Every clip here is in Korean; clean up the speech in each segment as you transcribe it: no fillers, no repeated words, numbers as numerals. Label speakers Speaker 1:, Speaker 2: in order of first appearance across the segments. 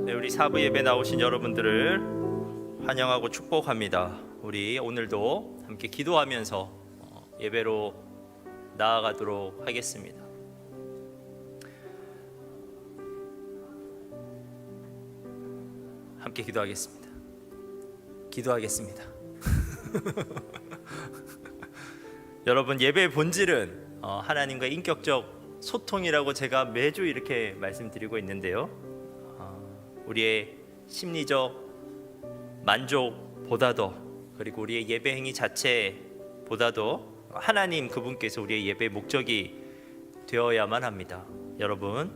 Speaker 1: 네, 우리 사부 예배 나오신 여러분들을 환영하고 축복합니다. 우리 오늘도 함께 기도하면서 예배로 나아가도록 하겠습니다. 함께 기도하겠습니다. 여러분, 예배의 본질은 하나님과 인격적 소통이라고 제가 매주 이렇게 말씀드리고 있는데요, 우리의 심리적 만족보다도, 그리고 우리의 예배 행위 자체보다도 하나님 그분께서 우리의 예배의 목적이 되어야만 합니다. 여러분,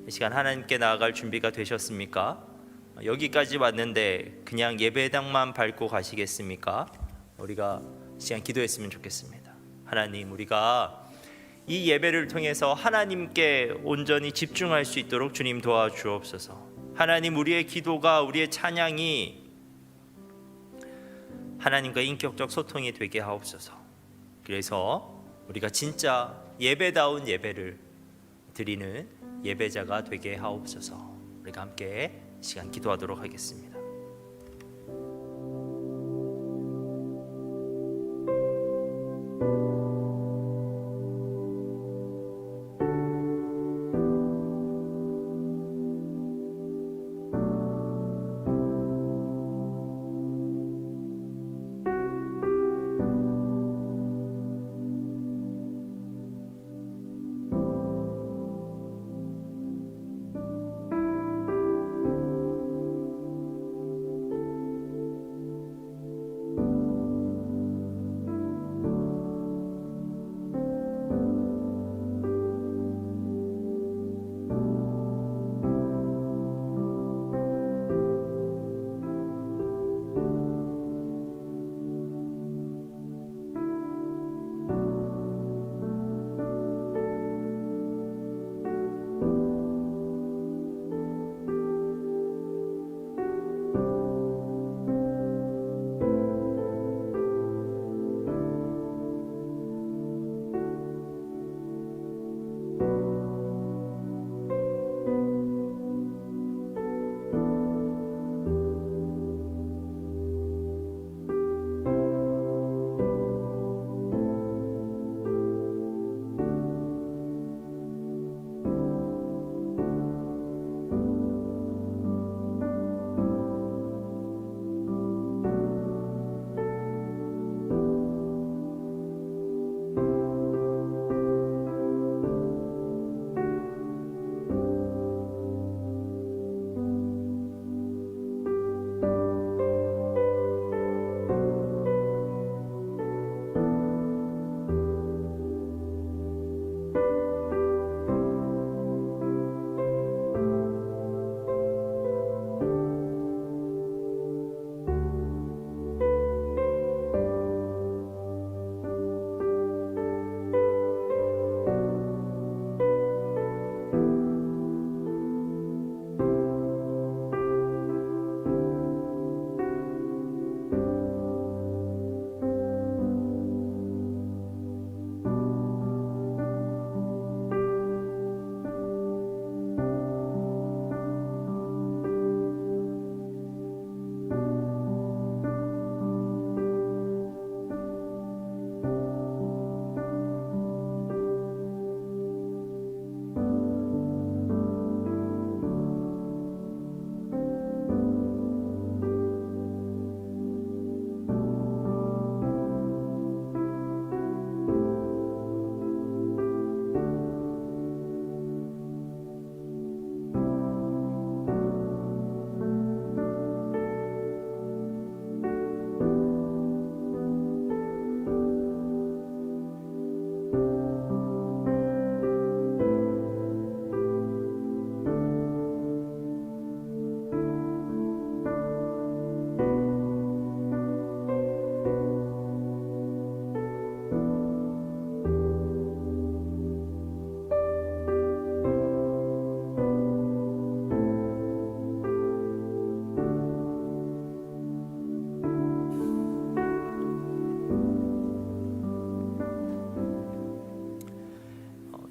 Speaker 1: 이 시간 하나님께 나아갈 준비가 되셨습니까? 여기까지 왔는데 그냥 예배당만 밟고 가시겠습니까? 우리가 시간 기도했으면 좋겠습니다. 하나님, 우리가 이 예배를 통해서 하나님께 온전히 집중할 수 있도록 주님 도와주옵소서. 하나님, 우리의 기도가, 우리의 찬양이 하나님과 인격적 소통이 되게 하옵소서. 그래서 우리가 진짜 예배다운 예배를 드리는 예배자가 되게 하옵소서. 우리가 함께 시간 기도하도록 하겠습니다.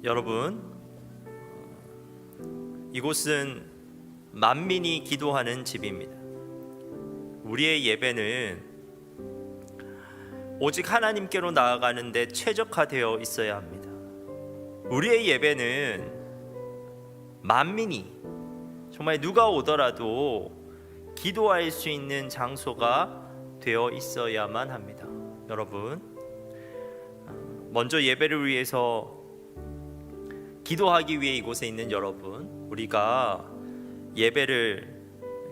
Speaker 2: 여러분, 이곳은
Speaker 1: 만민이 기도하는 집입니다. 우리의 예배는 오직 하나님께로 나아가는 데 최적화되어 있어야 합니다. 우리의 예배는 만민이, 정말 누가 오더라도 기도할 수 있는 장소가 되어 있어야만 합니다. 여러분, 먼저 예배를 위해서 기도하기 위해 이곳에 있는 여러분, 우리가 예배를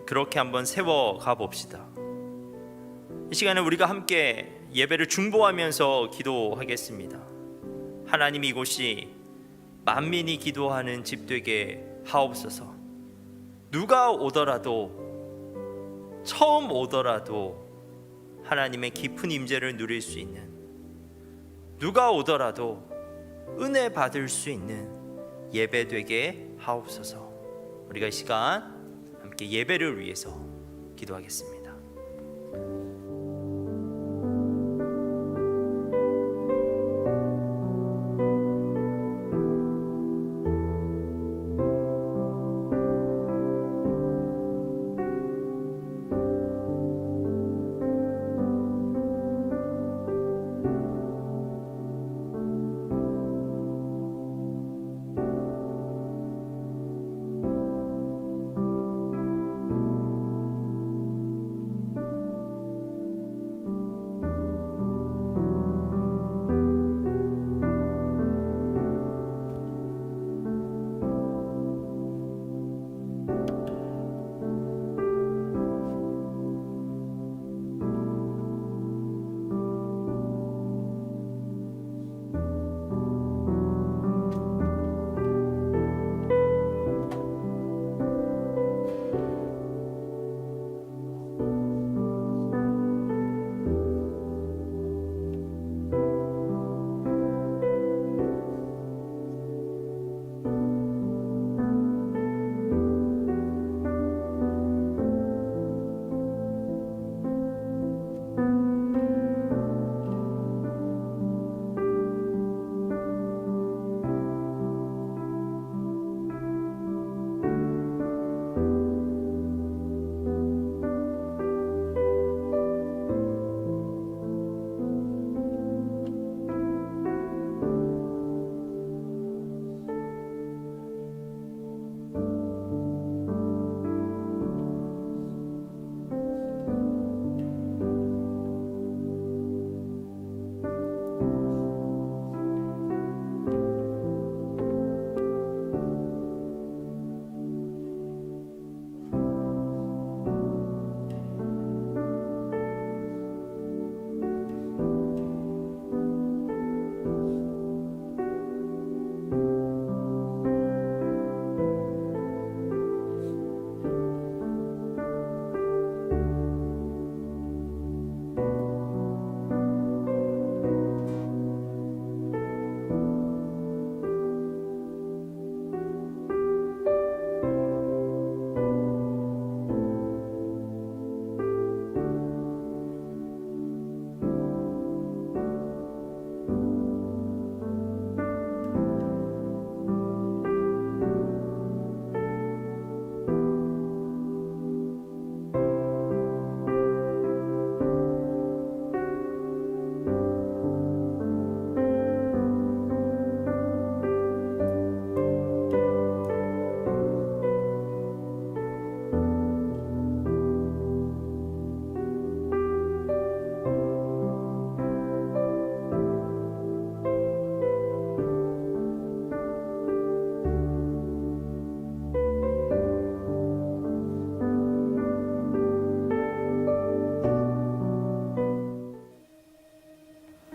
Speaker 1: 그렇게 한번 세워가 봅시다. 이 시간에 우리가 함께 예배를 중보하면서 기도하겠습니다. 하나님, 이곳이 만민이 기도하는 집 되게 하옵소서. 누가 오더라도, 처음 오더라도 하나님의 깊은 임재를 누릴 수 있는, 누가 오더라도 은혜 받을 수 있는 예배 되게 하옵소서. 우리가 이 시간 함께 예배를 위해서 기도하겠습니다.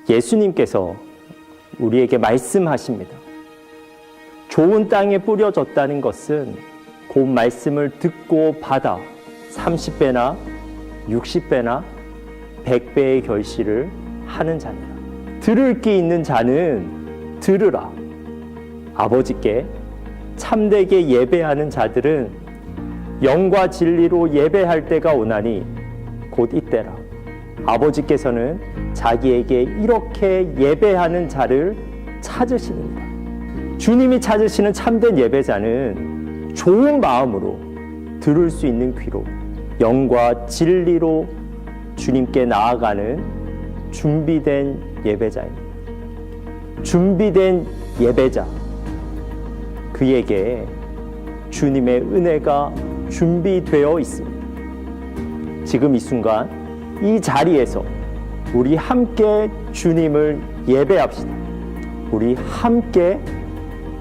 Speaker 2: 예수님께서 우리에게 말씀하십니다. 좋은 땅에 뿌려졌다는 것은 그 말씀을 듣고 받아 30배나 60배나 100배의 결실을 하는 자니라. 들을 귀 있는 자는 들으라. 아버지께 참되게 예배하는 자들은 영과 진리로 예배할 때가 오나니 곧 이때라. 아버지께서는 자기에게 이렇게 예배하는 자를 찾으시느니라. 주님이 찾으시는 참된 예배자는 좋은 마음으로 들을 수 있는 귀로 영과 진리로 주님께 나아가는 준비된 예배자입니다. 준비된 예배자, 그에게 주님의 은혜가 준비되어 있습니다. 지금 이 순간 이 자리에서 우리 함께 주님을 예배합시다. 우리 함께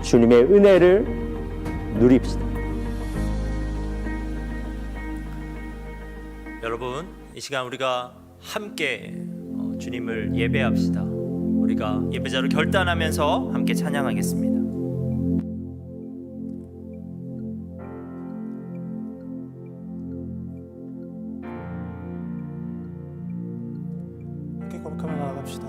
Speaker 2: 주님의 은혜를 누립시다.
Speaker 1: 여러분, 이 시간 우리가 함께 주님을 예배합시다. 우리가 예배자로 결단하면서 함께 찬양하겠습니다.
Speaker 3: 함께 고백하며 나아갑시다.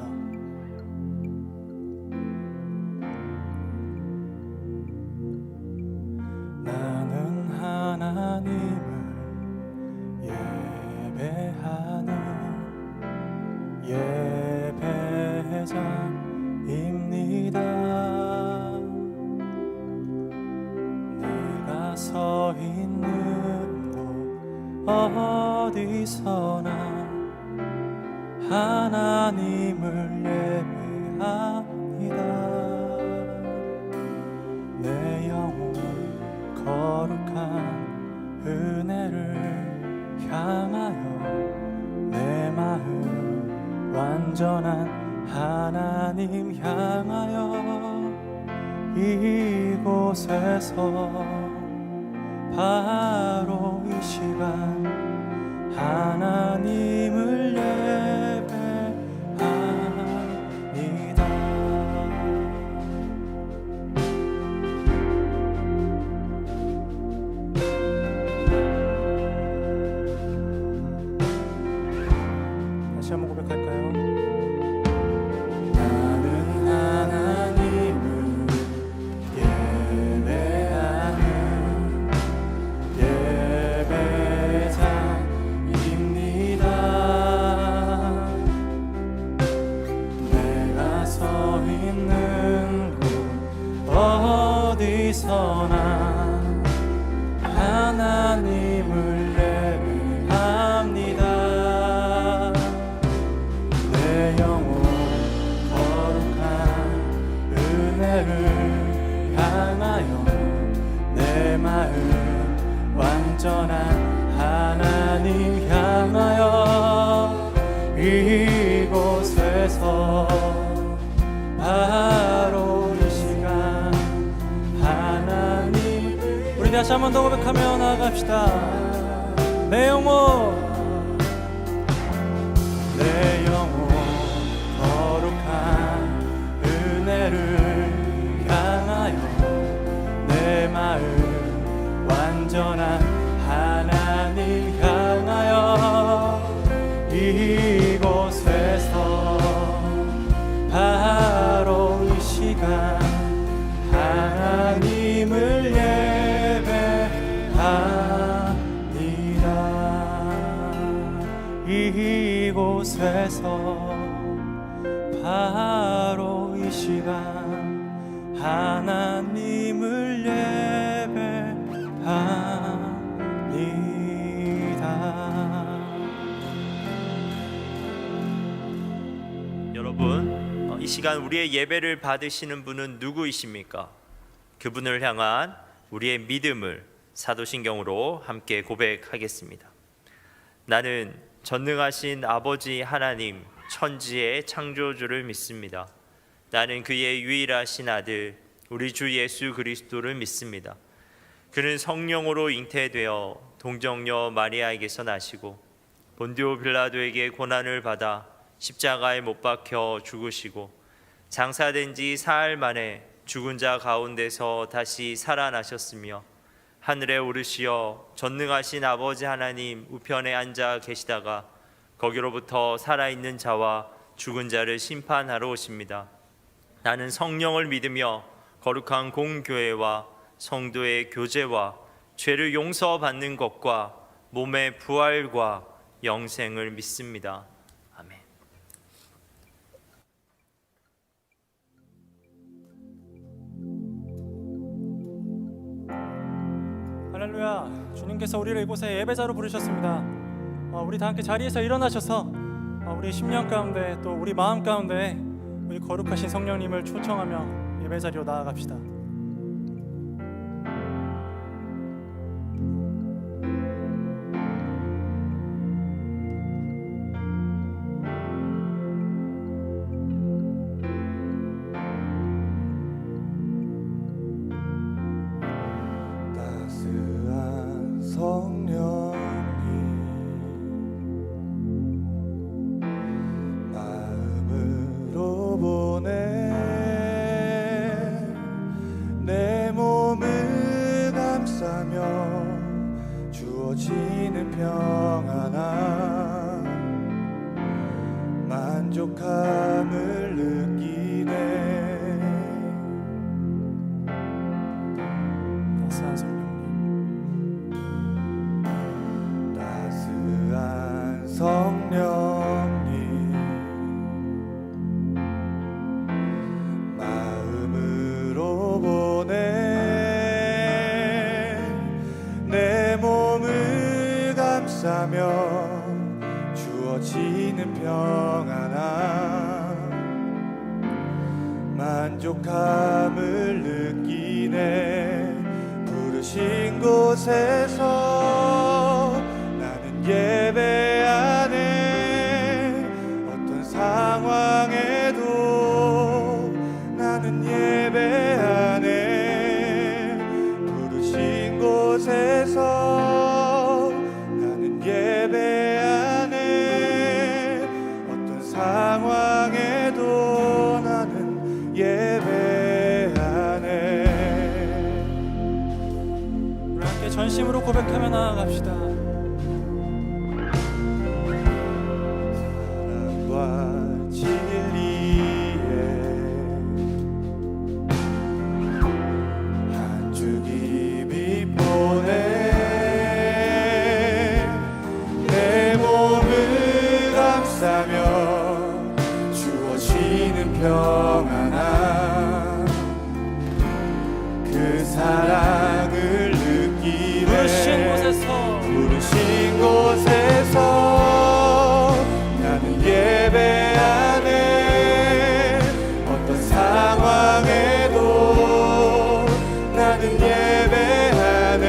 Speaker 3: 나는 하나님을 예배하는 예배자입니다. 내가 서 있는 곳 어디서나 하나님을 예배합니다. 내 영혼 거룩한 은혜를 향하여 내 마음 완전한 하나님 향하여 이곳에서 바로 이 시간 하나님을 예배합니다. 다시 한번 고백할까요? 나는 하나님을 예배하는 예배자입니다. 내가 서 있는 곳 어디서나 하나님을 예배합니다. 내 영혼 거룩한 은혜를 향하여 내 마음 완전한 하나님 향하여 이곳에서 바로 이 시간 하나님 우리 다시 한 번 더 고백하며 나아갑시다. 내 영혼 거룩한 은혜를 향하여 내 마음 완전한 하나님 향하여 이곳에서 바로 이 시간 하나님을 예배합니다. 이곳에서 바로 이 시간 하나님을 예배합니다.
Speaker 1: 여러분, 이 시간 우리의 예배를 받으시는 분은 누구이십니까? 그분을 향한 우리의 믿음을 사도신경으로 함께 고백하겠습니다. 나는 전능하신 아버지 하나님 천지의 창조주를 믿습니다. 나는 그의 유일하신 아들 우리 주 예수 그리스도를 믿습니다. 그는 성령으로 잉태되어 동정녀 마리아에게서 나시고 본디오 빌라도에게 고난을 받아 십자가에 못 박혀 죽으시고 장사된 지 사흘 만에 죽은 자 가운데서 다시 살아나셨으며 하늘에 오르시어 전능하신 아버지 하나님 우편에 앉아 계시다가 거기로부터 살아있는 자와 죽은 자를 심판하러 오십니다. 나는 성령을 믿으며 거룩한 공교회와 성도의 교제와 죄를 용서받는 것과 몸의 부활과 영생을 믿습니다. 아멘.
Speaker 3: 할렐루야. 주님 주님께서 우리를 이곳에 예배자로 부르셨습니다. 우리 다 함께 자리에서 일어나셔서 우리 심령 가운데 또 우리 마음 가운데 우리 거룩하신 성령님을 초청하며 예배자리로 나아갑시다.
Speaker 4: 따스한 성령님 마음으로 보내 내 몸을 감싸며 주어지는 평안함 만족함을 느끼네.
Speaker 3: 따스한 성령님,
Speaker 4: 따스한 성령님 마음으로 보내 내 몸을 감싸며 주어지는 평안함 만족함을 느끼네. 부르신 곳에서 나는 예배하네. 어떤 상황에도 나는 예배하네. 부르신 곳에서 나는 예배하네. 어떤 상황에도 나는 예배하네.
Speaker 3: 우리 함께 전심으로 고백하며 나아갑시다.
Speaker 4: 사랑과 진리에 한 줄기 빛 보내 내 몸을 감싸며 주어지는 평안함 그 사랑을 느끼네.
Speaker 3: 부르신 곳에서
Speaker 4: 부르신 곳에서 나는 예배하네. 어떤 상황에도 나는 예배하네.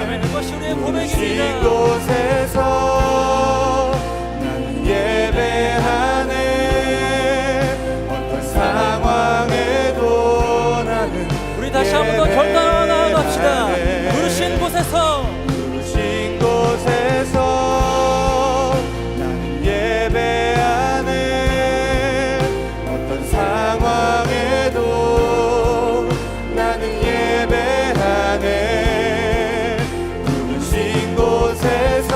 Speaker 3: 아멘. 이것이 우리의
Speaker 4: 부르신
Speaker 3: 고백입니다.
Speaker 4: 곳에서 나는 예배하네. 어떤 상황에도 나는
Speaker 3: 우리 다시 한 번 더 결단하며 나아갑시다.
Speaker 4: 예배하네.
Speaker 3: 부르신 곳에서
Speaker 4: 부르신 곳에서 나는 예배하네. 어떤 상황에도 나는 예배하네. 부르신 곳에서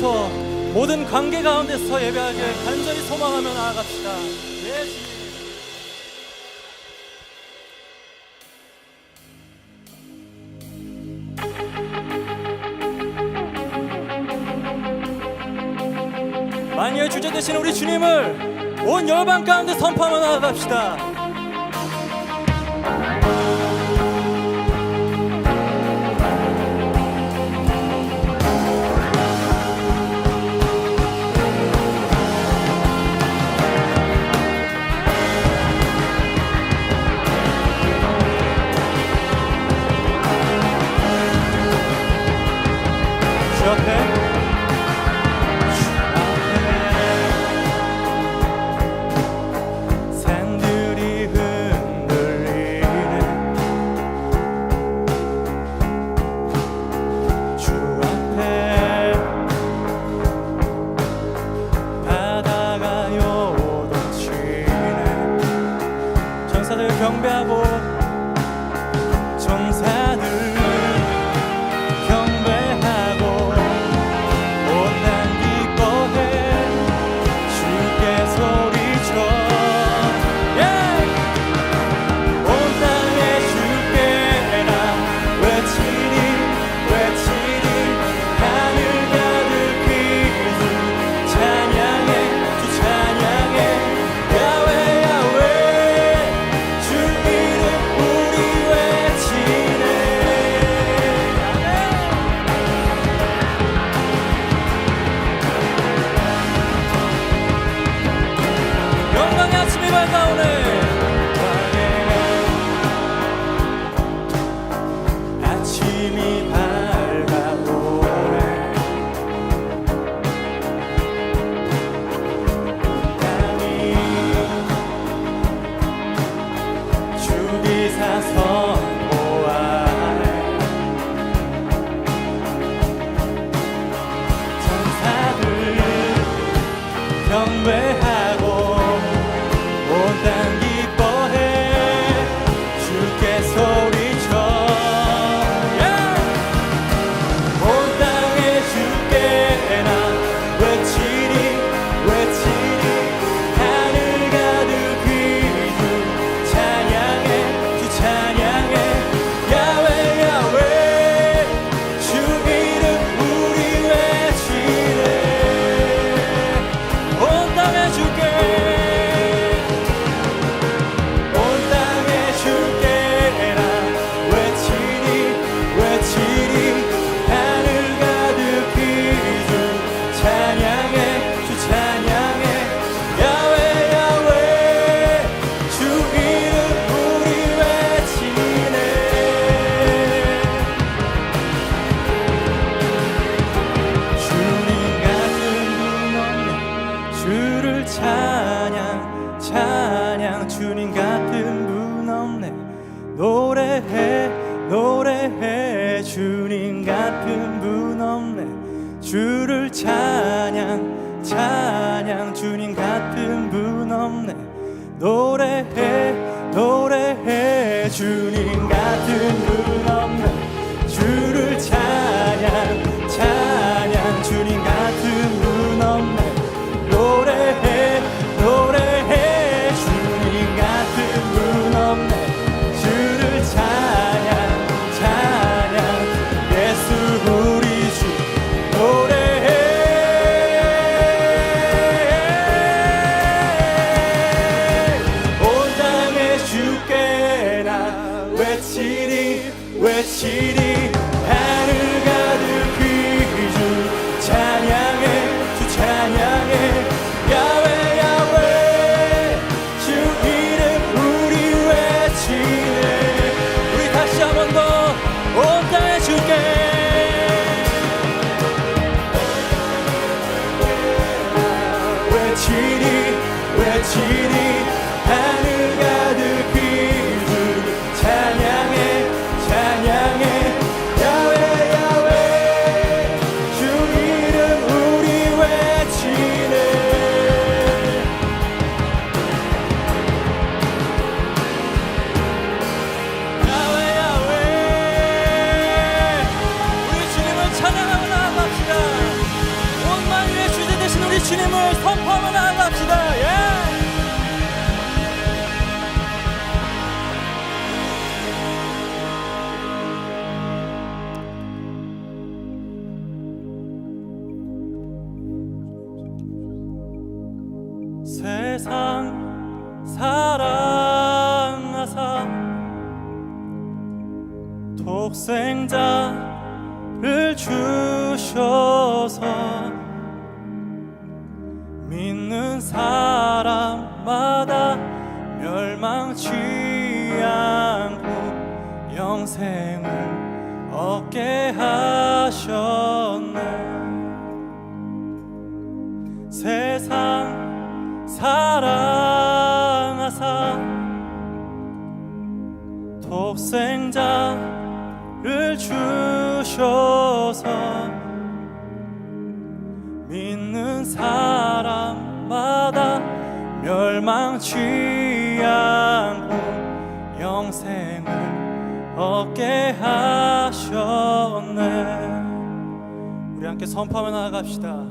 Speaker 3: 가운데서 모든 관계 가운데서 예배하길 간절히 소망하며 나아갑시다. 예, 주님. 만유의 주제 되신 우리 주님을 온 열방 가운데 선포하며 나아갑시다. 주 앞에 산들이 흔들리네. 주 앞에 바다가 요동치네. 전사들 경배하고 전사들 아침이 밝아오네. 땅이 주기사 선포하네. 전사들 경배하고 온 땅 기뻐해. 주께 소리쳐 온 땅에 주께 나 외치리 외치리. 하늘 가득히 주 찬양해 주 찬양해. 야외 야외 주 이름 우리 외치네. 온 땅에 주께 온 땅에 주께 나 외치리 외치리. 하늘 가득히 주 찬양해 주 찬양해. 야외 야외 주 이름 우리 외치네. 주님 같은 분 없네. 주를 찬양 찬양. 주님 같은 분 없네. 노래해 노래해. 주님 같은 분 없네. 주를 찬양 찬양. 주님 같은 분 없네. 노래해 노래해. 주님 같은 분 없네. 주를 찬양 찬양. 주님 같은 분 없네. 노래해 노래해. 주님 같은 분 없네. 주를 찬양 찬양. 예수 우리 주 노래해. 온 땅에 주께 나 외치리 외치리. 하늘 가득히 주 찬양해 주 찬양해. 야외 야외 주 이름 우리 외치네. 우리 다시 한 번 더 온 땅에 주께 외치리 외치리. 하늘 가득히 주 찬양해 찬양해. 야외 야외 주 이름 우리 외치네. 야외 야외 우리 주님을 찬양하고 나아갑시다. 온 주님을 선포하며 나아갑시다. 예! 세상 사랑하사 독생자를 주셔서 믿는 사람마다 멸망치 않고 영생을 얻게 하셨네. 세상 사랑하사 독생자를 주셔서 믿는 사람마다 멸망치 않고 영생을 얻게 하셨네. 우리 함께 선포하며 나아갑시다.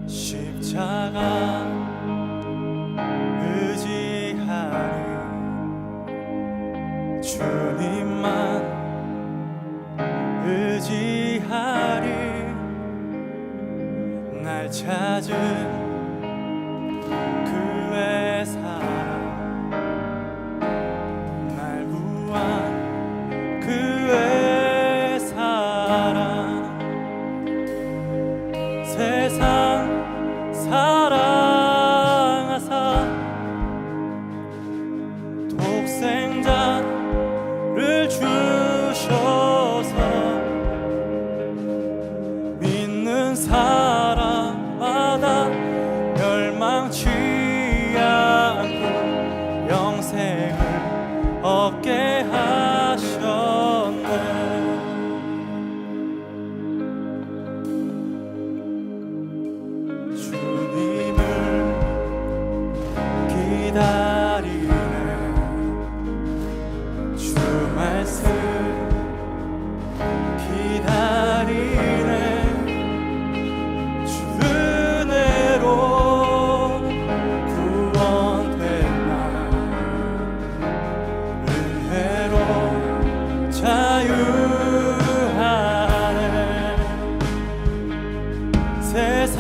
Speaker 3: 십자가 의지하리 주님만 의지하리 날 찾은 그의 사랑 날 구한 그의 사랑 세상 사랑하사 독생자를 주셔서 믿는 사람마다 멸망치 않고 영생을 얻게 하셨네. 기다리네 주 말씀 기다리네 주 은혜로 구원된 날 은혜로 자유하네. 세상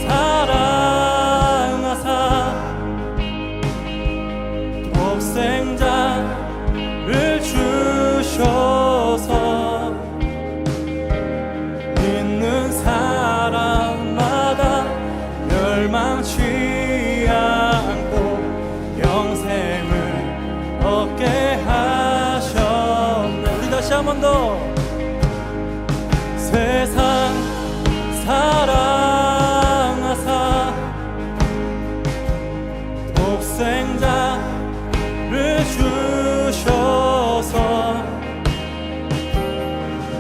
Speaker 3: 사랑하사 독생자를 주셔서 믿는 사람마다 멸망치 않고 영생을 얻게 하셨네. 우리 다시 한 번 더. 세상 사랑하사 독생자를 주셔서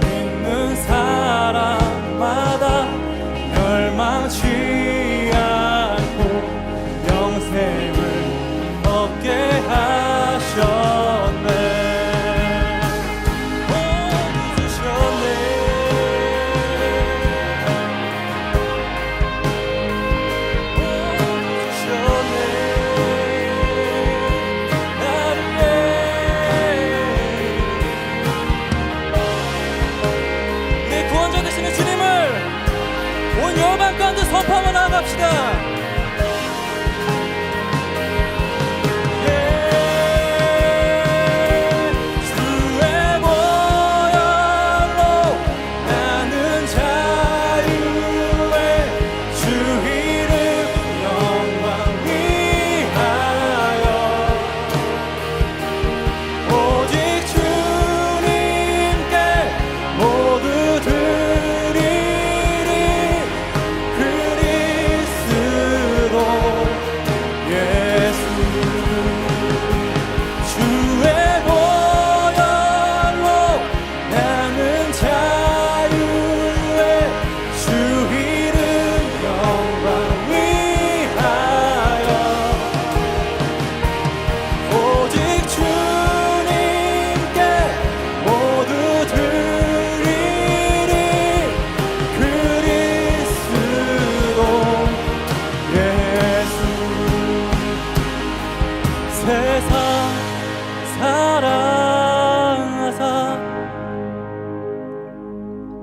Speaker 3: 믿는 사람마다 멸망치 않고 영생을 얻게 하셨네. 주셨네. 가운데 선포하며 나아갑시다. 주의 보혈로 나는 자유해 주 이름 영광 위하여 오직 주님께 모두 드리리 그리스도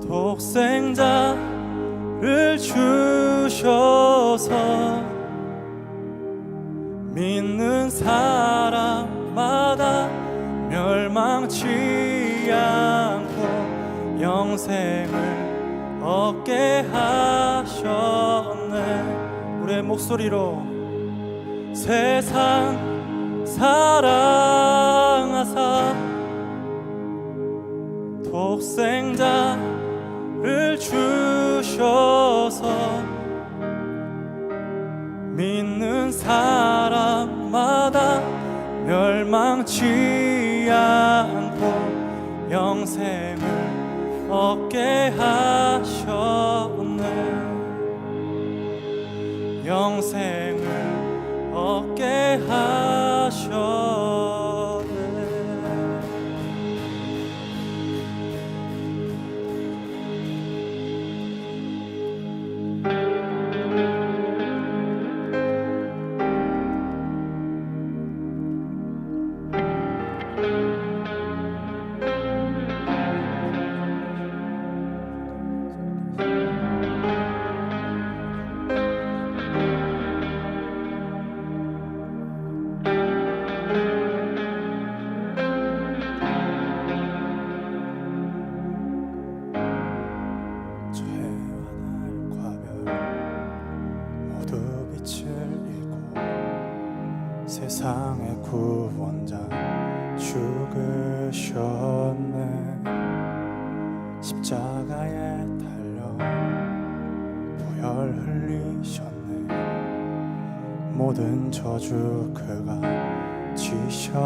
Speaker 3: 독생자를 주셔서 믿는 사람마다 멸망치 않고 영생을 얻게 하셨네. 우리의 목소리로 세상 사랑하사 독생자를 주셔서 믿는 사람마다 멸망치 않고 영생을 얻게 하셨네. 영생을 얻게 하셨네. 세상의 구원자 죽으셨네. 십자가에 달려 보혈 흘리셨네. 모든 저주 그가 지셨네.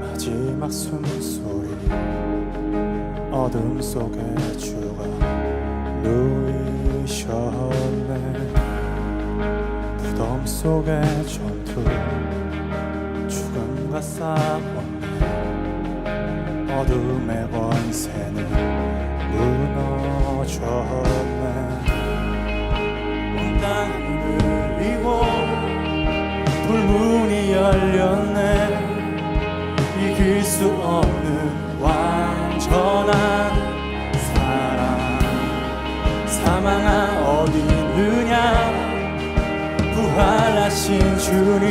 Speaker 3: 마지막 숨소리 어둠 속에 주가 누이셨네. 무덤 속의 전투 죽음과 싸웠네. 어둠의 권세는 무너졌네. 온 땅을 그리고 불문이 열렸네. 이길 수 없는 완전한 사랑. 사망아 어디 있느냐. 부활하신 주님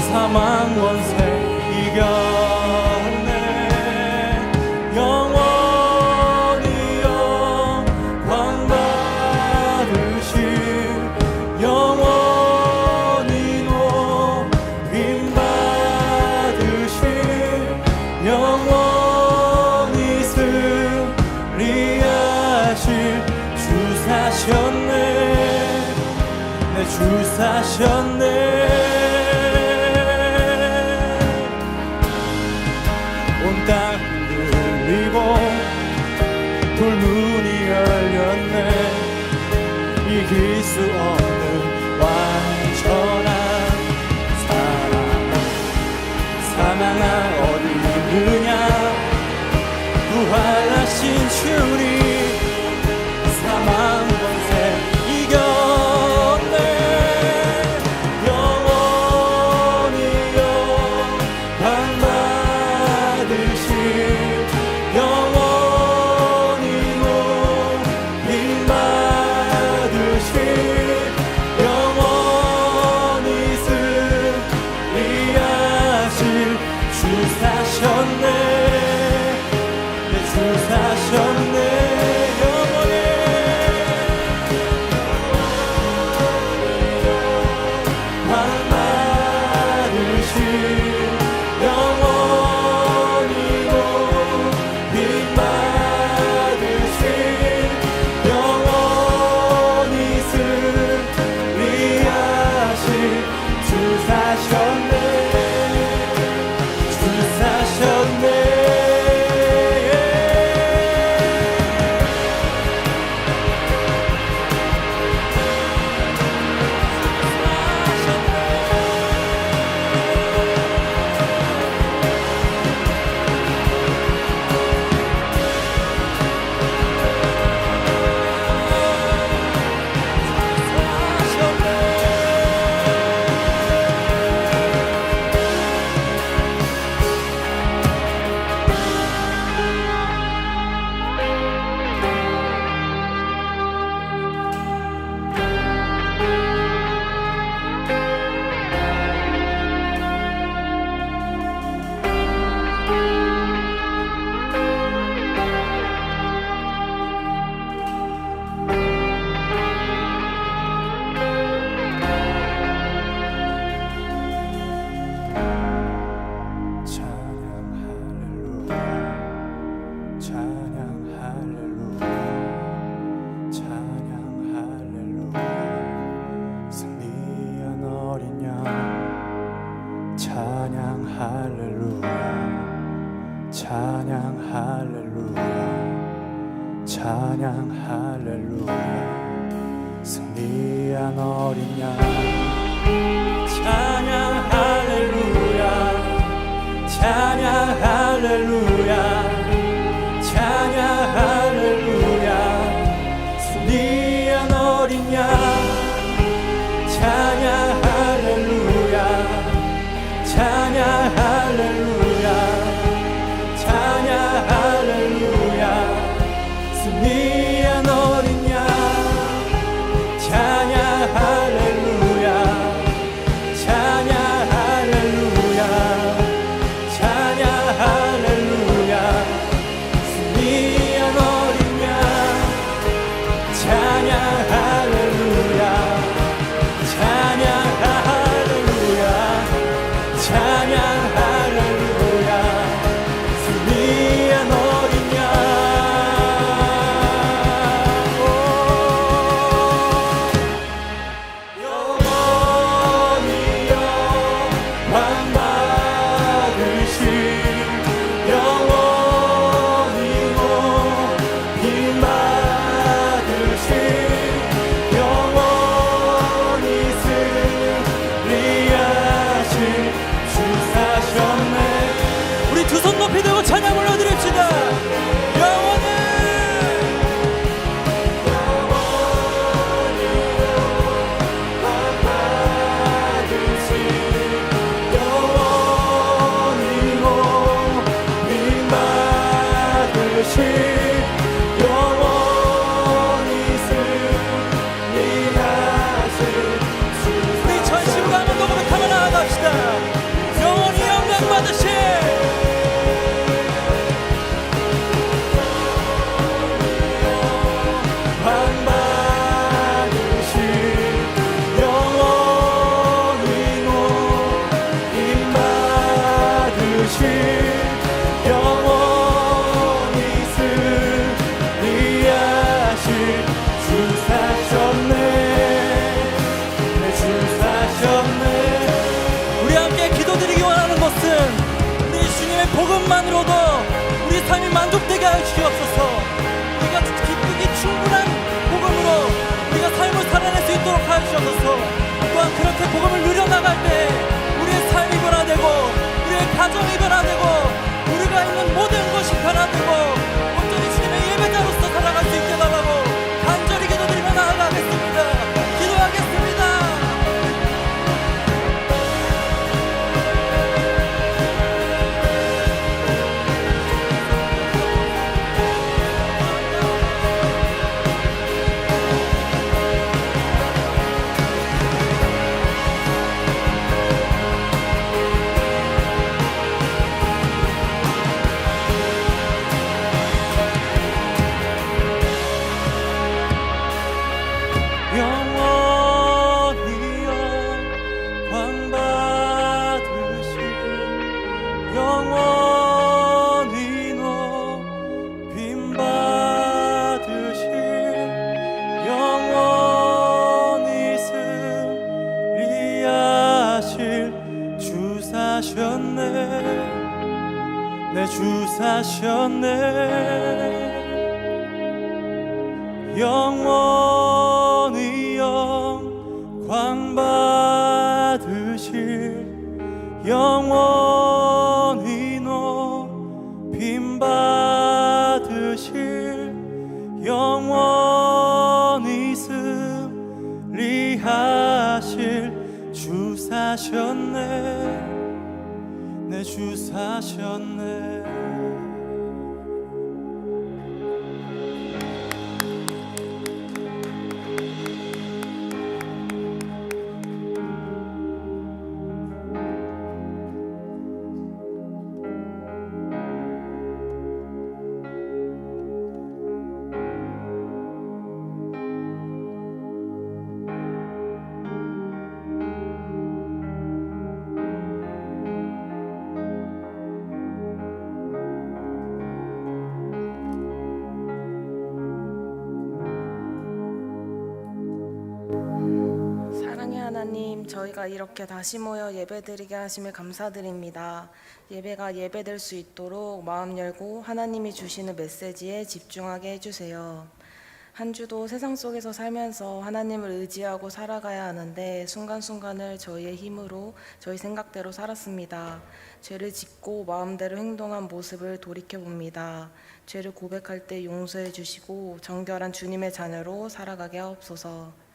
Speaker 3: 사망 권세 이겼네. 영원히 영광 받으신 영원히 높임 영원히 승리하실 주 사셨네. 내 주 사셨네. 온 땅 흔들리고 돌문이 열렸네. 이길 수 없는 완전한 사랑. 사망아 어디 있느냐. 부활하신 주님 사망 권세 이겼네. 영원히 영광 받으신 영원히 높임 받으신 영원히 승리하실 주 사셨네. 내 주 사셨네. 영원히 영광 받으신 영원히 높임 받으신 영원히 승리하실 주 사셨네. 주 사셨네. 찬양 할렐루야 찬양 할렐루야 승리한 어린 양 찬양 할렐루야 찬양 할렐루야 찬양 할렐루야 승리한 어린 양 찬양 할렐루야 찬양 할렐루야 찬양 할렐루야 승리한 어린 양 찬양 할렐루야 찬양 할렐루야 찬양 할렐루야 승리한 어린 양 찬양 할렐루야 찬양 할렐루야 찬양 할렐루야 승리한 어린 양 영원히 영광 받으신 영원히 높임 받으신 영원히 승리하신 주 사셨네. 우리 두 손 높이 들고 찬양 올려드립시다. 영원히 받으신 영원히 높임 받으신 영원히 승리하신 우리 전심으로 한번 더 고백하며 나아갑시다. 영원히 영광 받으신 복음만으로도 우리 삶이 만족되게 하여 주시옵소서. 우리가 기쁘기 충분한 복음으로 우리가 삶을 살아낼 수 있도록 하여 주시옵소서. 또한 그렇게 복음을 누려나갈 때 우리의 삶이 변화되고 우리의 가정이 변화되고 우리가 있는 모든 것이 변화되고 온전히 주님의 예배자로서 살아갈 수 있게 달라고 간절히 기도드리며 나아가겠습니다. 기도하겠습니다. 내 주 사셨네. 영원히 영광 받으실 영원히 높임 받으실 영원히 승리하실 주 사셨네. 내 주 사셨네.
Speaker 5: 하나님, 저희가 이렇게 다시 모여 예배드리게 하심을 감사드립니다. 예배가 예배될 수 있도록 마음 열고 하나님이 주시는 메시지에 집중하게 해주세요. 한 주도 세상 속에서 살면서 하나님을 의지하고 살아가야 하는데 순간순간을 저희의 힘으로 저희 생각대로 살았습니다. 죄를 짓고 마음대로 행동한 모습을 돌이켜봅니다. 죄를 고백할 때 용서해 주시고 정결한 주님의 자녀로 살아가게 하옵소서.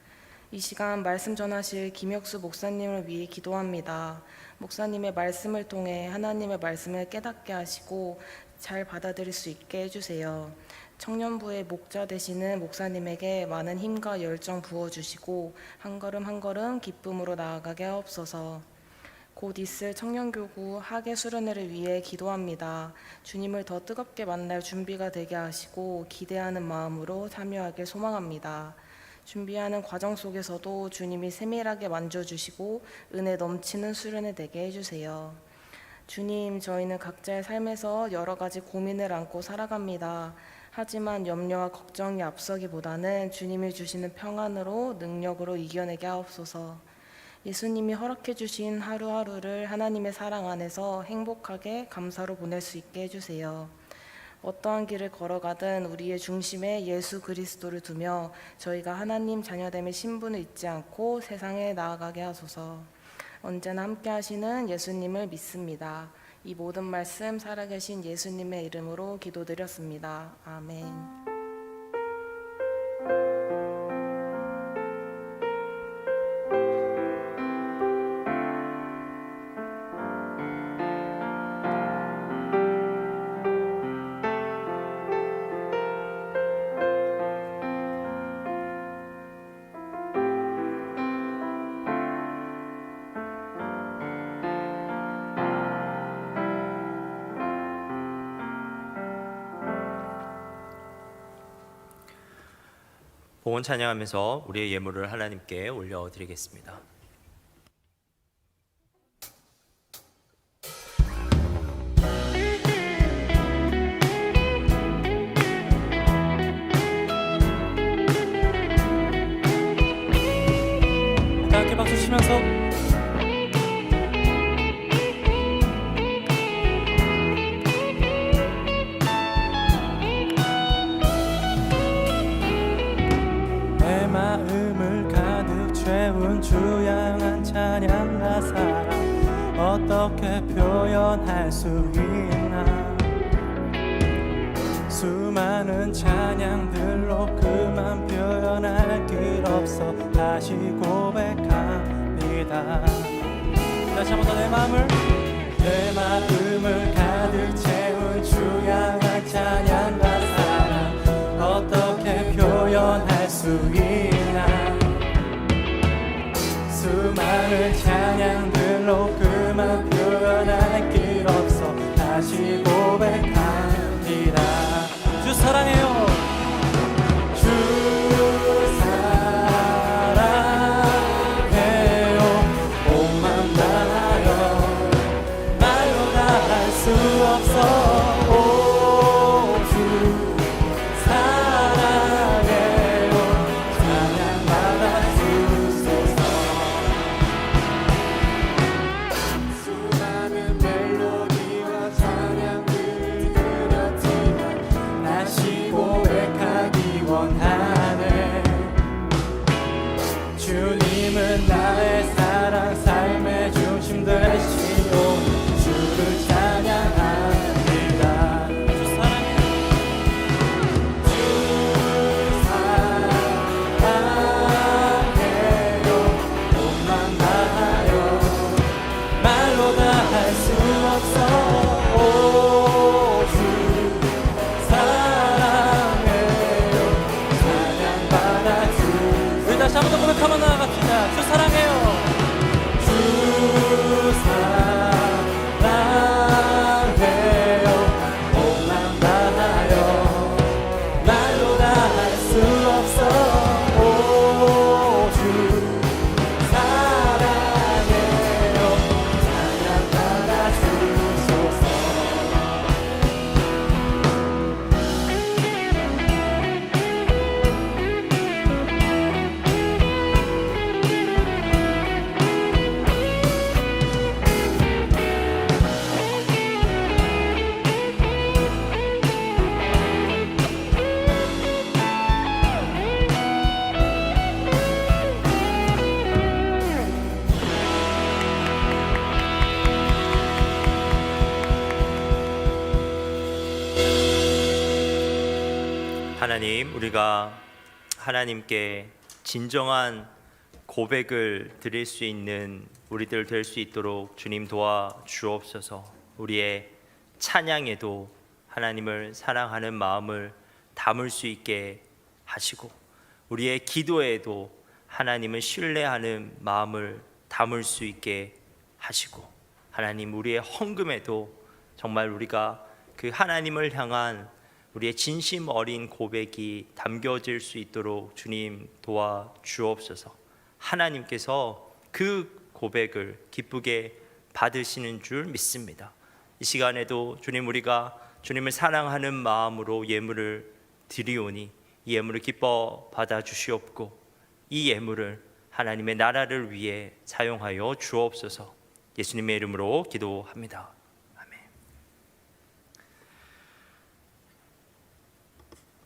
Speaker 5: 이 시간 말씀 전하실 김혁수 목사님을 위해 기도합니다. 목사님의 말씀을 통해 하나님의 말씀을 깨닫게 하시고 잘 받아들일 수 있게 해주세요. 청년부의 목자 되시는 목사님에게 많은 힘과 열정 부어주시고 한 걸음 한 걸음 기쁨으로 나아가게 하옵소서. 곧 있을 청년교구 학예 수련회를 위해 기도합니다. 주님을 더 뜨겁게 만날 준비가 되게 하시고 기대하는 마음으로 참여하길 소망합니다. 준비하는 과정 속에서도 주님이 세밀하게 만져주시고 은혜 넘치는 수련회 되게 해주세요. 주님, 저희는 각자의 삶에서 여러 가지 고민을 안고 살아갑니다. 하지만 염려와 걱정이 앞서기보다는 주님이 주시는 평안으로 능력으로 이겨내게 하옵소서. 예수님이 허락해 주신 하루하루를 하나님의 사랑 안에서 행복하게 감사로 보낼 수 있게 해주세요. 어떠한 길을 걸어가든 우리의 중심에 예수 그리스도를 두며 저희가 하나님 자녀됨의 신분을 잊지 않고 세상에 나아가게 하소서. 언제나 함께 하시는 예수님을 믿습니다. 이 모든 말씀 살아계신 예수님의 이름으로 기도드렸습니다. 아멘.
Speaker 1: 봉헌 찬양하면서 우리의 예물을 하나님께 올려드리겠습니다.
Speaker 3: 다 함께 박수 치면서 내 마음을 가득 채운 주양한 찬양과 사랑 어떻게 표현할 수 있나. 수많은 찬양들로 그만 표현할 길 없어 다시 고백합니다. 다시 한번 더 내 마음을 가득 채운 주양한 찬양과 사랑 어떻게 표현할 수 있나. 수많은 찬양들로 그만 표현할 길 없어 다시 고백합니다. 주 사랑해요. 주 사랑해요. 몸만 다하여 말로 다 할 수 없어. 오 주 사랑해요. 찬양 받아 주소서. 수많은 멜로디와 찬양들을 드렸지만 다시
Speaker 1: 하나님, 우리가 하나님께 진정한 고백을 드릴 수 있는 우리들 될 수 있도록 주님 도와 주옵소서. 우리의 찬양에도 하나님을 사랑하는 마음을 담을 수 있게 하시고, 우리의 기도에도 하나님을 신뢰하는 마음을 담을 수 있게 하시고, 하나님, 우리의 헌금에도 정말 우리가 그 하나님을 향한 우리의 진심 어린 고백이 담겨질 수 있도록 주님 도와 주옵소서. 하나님께서 그 고백을 기쁘게 받으시는 줄 믿습니다. 이 시간에도 주님, 우리가 주님을 사랑하는 마음으로 예물을 드리오니 이 예물을 기뻐 받아 주시옵고, 이 예물을 하나님의 나라를 위해 사용하여 주옵소서. 예수님의 이름으로 기도합니다. 아멘.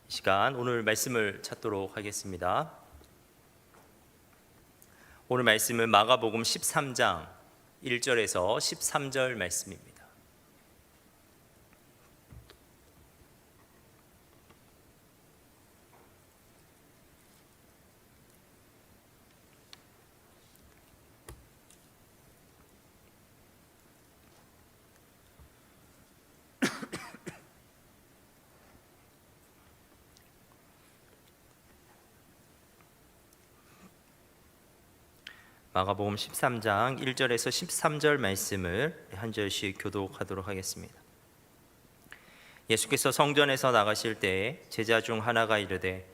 Speaker 1: 이 시간 오늘 말씀을 찾도록 하겠습니다. 오늘 말씀은 마가복음 13장 1절에서 13절 말씀입니다. 마가복음 13장 1절에서 13절 말씀을 한 절씩 교독하도록 하겠습니다. 예수께서 성전에서 나가실 때에 제자 중 하나가 이르되,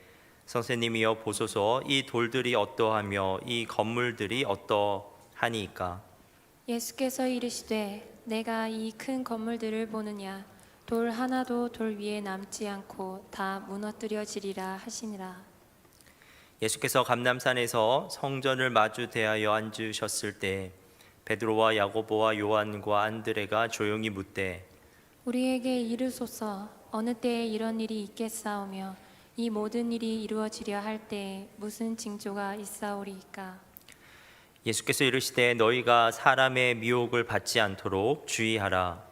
Speaker 1: 선생님이여 보소서, 이 돌들이 어떠하며 이 건물들이 어떠하니이까?
Speaker 6: 예수께서 이르시되, 내가 이 큰 건물들을 보느냐? 돌 하나도 돌 위에 남지 않고 다 무너뜨려지리라 하시니라.
Speaker 1: 예수께서 감람산에서 성전을 마주 대하여 앉으셨을 때 베드로와 야고보와 요한과 안드레가 조용히 묻되,
Speaker 6: 우리에게 이르소서, 어느 때에 이런 일이 있겠사오며 이 모든 일이 이루어지려 할 때에 무슨 징조가 있사오리이까?
Speaker 1: 예수께서 이르시되, 너희가 사람의 미혹을 받지 않도록 주의하라.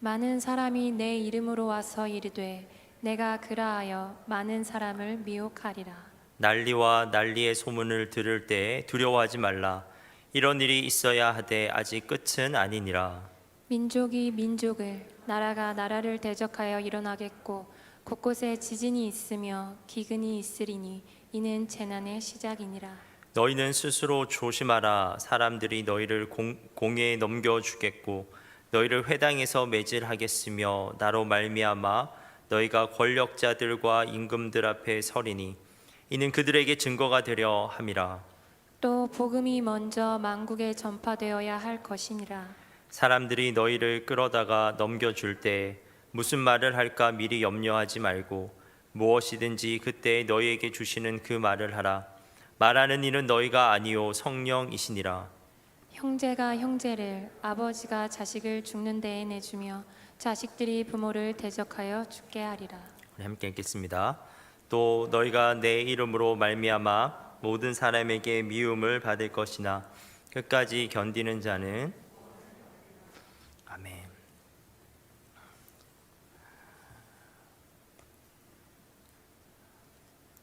Speaker 6: 많은 사람이 내 이름으로 와서 이르되 내가 그라하여 많은 사람을 미혹하리라.
Speaker 1: 난리와 난리의 소문을 들을 때 두려워하지 말라. 이런 일이 있어야 하되 아직 끝은 아니니라.
Speaker 6: 민족이 민족을, 나라가 나라를 대적하여 일어나겠고 곳곳에 지진이 있으며 기근이 있으리니 이는 재난의 시작이니라.
Speaker 1: 너희는 스스로 조심하라. 사람들이 너희를 공회에 넘겨주겠고 너희를 회당에서 매질하겠으며 나로 말미암아 너희가 권력자들과 임금들 앞에 서리니 이는 그들에게 증거가 되려 함이라.
Speaker 6: 또 복음이 먼저 만국에 전파되어야 할 것이니라.
Speaker 1: 사람들이 너희를 끌어다가 넘겨줄 때 무슨 말을 할까 미리 염려하지 말고 무엇이든지 그때 너희에게 주시는 그 말을 하라. 말하는 이는 너희가 아니요 성령이시니라.
Speaker 6: 형제가 형제를, 아버지가 자식을 죽는 데에 내주며 자식들이 부모를 대적하여 죽게 하리라.
Speaker 1: 우리 함께 읽겠습니다. 또 너희가 내 이름으로 말미암아 모든 사람에게 미움을 받을 것이나 끝까지 견디는 자는 아멘.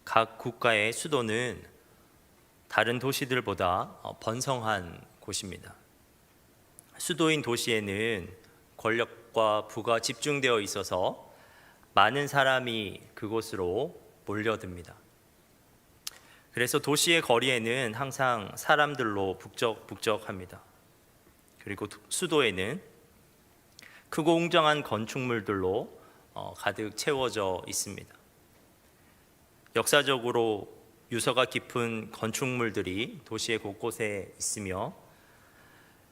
Speaker 1: 각 국가의 수도는 다른 도시들보다 번성한 곳입니다. 수도인 도시에는 권력과 부가 집중되어 있어서 많은 사람이 그곳으로 몰려듭니다. 그래서 도시의 거리에는 항상 사람들로 북적북적합니다. 그리고 수도에는 크고 웅장한 건축물들로 가득 채워져 있습니다. 역사적으로 유서가 깊은 건축물들이 도시의 곳곳에 있으며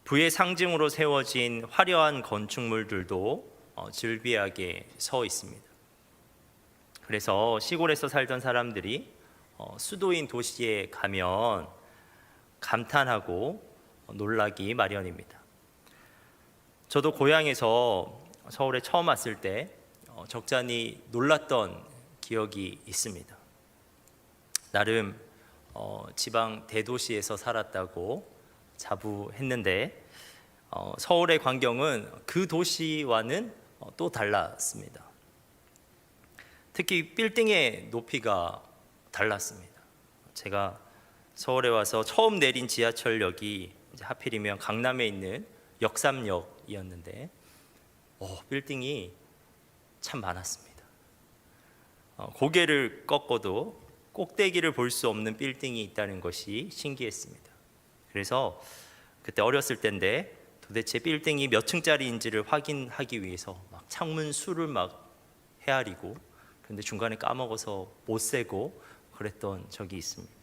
Speaker 1: 부의 상징으로 세워진 화려한 건축물들도 즐비하게 서 있습니다. 그래서 시골에서 살던 사람들이 수도인 도시에 가면 감탄하고 놀라기 마련입니다. 저도 고향에서 서울에 처음 왔을 때 적잖이 놀랐던 기억이 있습니다. 나름 지방 대도시에서 살았다고 자부했는데 서울의 광경은 그 도시와는 또 달랐습니다. 특히 빌딩의 높이가 달랐습니다. 제가 서울에 와서 처음 내린 지하철역이 이제 하필이면 강남에 있는 역삼역이었는데 빌딩이 참 많았습니다. 고개를 꺾어도 꼭대기를 볼 수 없는 빌딩이 있다는 것이 신기했습니다. 그래서 그때 어렸을 때인데 도대체 빌딩이 몇 층짜리인지를 확인하기 위해서 막 창문 수를 막 헤아리고, 그런데 중간에 까먹어서 못 세고 그랬던 적이 있습니다.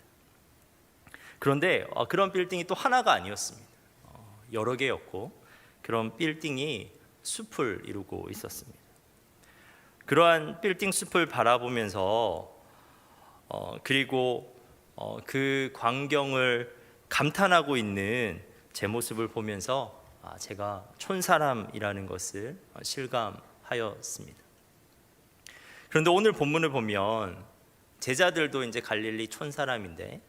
Speaker 1: 그런데 그런 빌딩이 또 하나가 아니었습니다. 여러 개였고 그런 빌딩이 숲을 이루고 있었습니다. 그러한 빌딩 숲을 바라보면서 그리고 그 광경을 감탄하고 있는 제 모습을 보면서 제가 촌사람이라는 것을 실감하였습니다. 그런데 오늘 본문을 보면 제자들도 이제 갈릴리 촌사람인데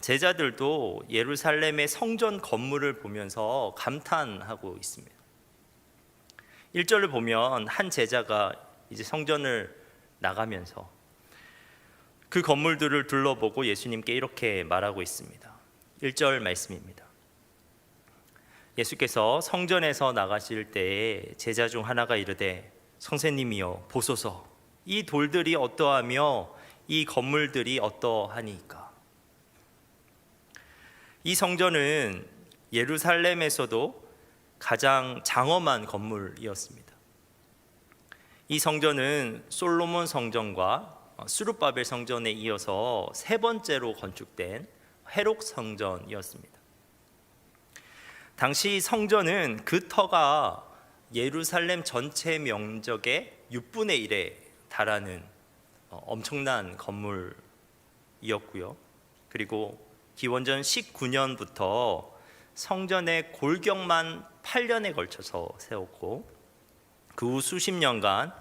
Speaker 1: 제자들도 예루살렘의 성전 건물을 보면서 감탄하고 있습니다. 1절을 보면 한 제자가 이제 성전을 나가면서 그 건물들을 둘러보고 예수님께 이렇게 말하고 있습니다. 1절 말씀입니다. 예수께서 성전에서 나가실 때에 제자 중 하나가 이르되 선생님이여 보소서, 이 돌들이 어떠하며 이 건물들이 어떠하니까. 이 성전은 예루살렘에서도 가장 장엄한 건물이었습니다. 이 성전은 솔로몬 성전과 스룹바벨 성전에 이어서 세 번째로 건축된 회록 성전이었습니다. 당시 성전은 그 터가 예루살렘 전체 면적의 6분의 1에 달하는 엄청난 건물이었고요. 그리고 기원전 19년부터 성전의 골격만 8년에 걸쳐서 세웠고 그 후 수십 년간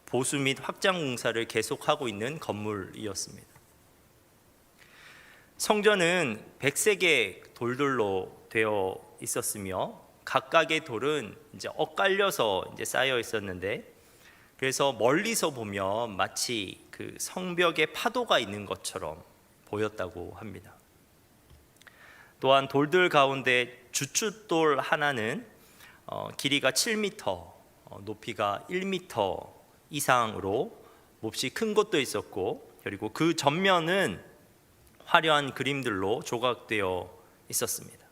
Speaker 1: 보수 및 확장 공사를 계속하고 있는 건물이었습니다. 성전은 100색의 돌들로 되어 있었으며 각각의 돌은 이제 엇갈려서 이제 쌓여 있었는데, 그래서 멀리서 보면 마치 그 성벽에 파도가 있는 것처럼 보였다고 합니다. 또한 돌들 가운데 주춧돌 하나는 길이가 7m, 높이가 1m 이상으로 몹시 큰 것도 있었고, 그리고 그 전면은 화려한 그림들로 조각되어 있었습니다.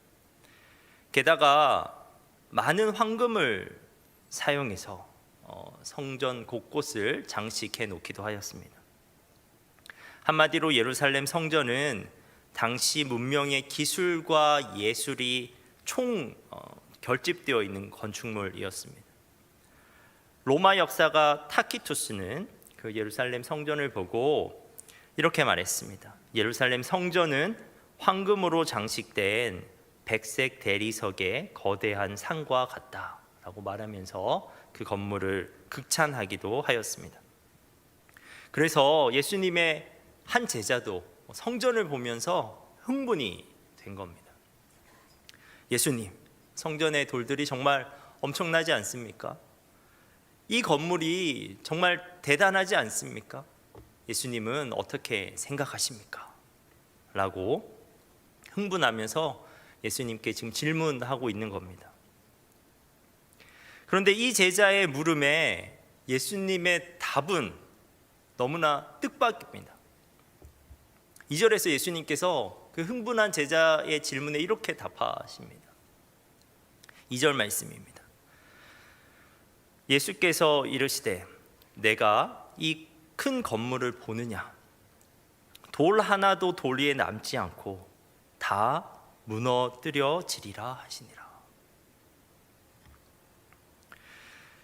Speaker 1: 게다가 많은 황금을 사용해서 성전 곳곳을 장식해 놓기도 하였습니다. 한마디로 예루살렘 성전은 당시 문명의 기술과 예술이 총 결집되어 있는 건축물이었습니다. 로마 역사가 타키투스는 그 예루살렘 성전을 보고 이렇게 말했습니다. 예루살렘 성전은 황금으로 장식된 백색 대리석의 거대한 상과 같다라고 말하면서 그 건물을 극찬하기도 하였습니다. 그래서 예수님의 한 제자도 성전을 보면서 흥분이 된 겁니다. 예수님, 성전의 돌들이 정말 엄청나지 않습니까? 이 건물이 정말 대단하지 않습니까? 예수님은 어떻게 생각하십니까? 라고 흥분하면서 예수님께 지금 질문하고 있는 겁니다. 그런데 이 제자의 물음에 예수님의 답은 너무나 뜻밖입니다. 2절에서 예수님께서 그 흥분한 제자의 질문에 이렇게 답하십니다. 2절 말씀입니다. 예수께서 이르시되 내가 이 큰 건물을 보느냐? 돌 하나도 돌 위에 남지 않고 다 무너뜨려지리라 하시니라.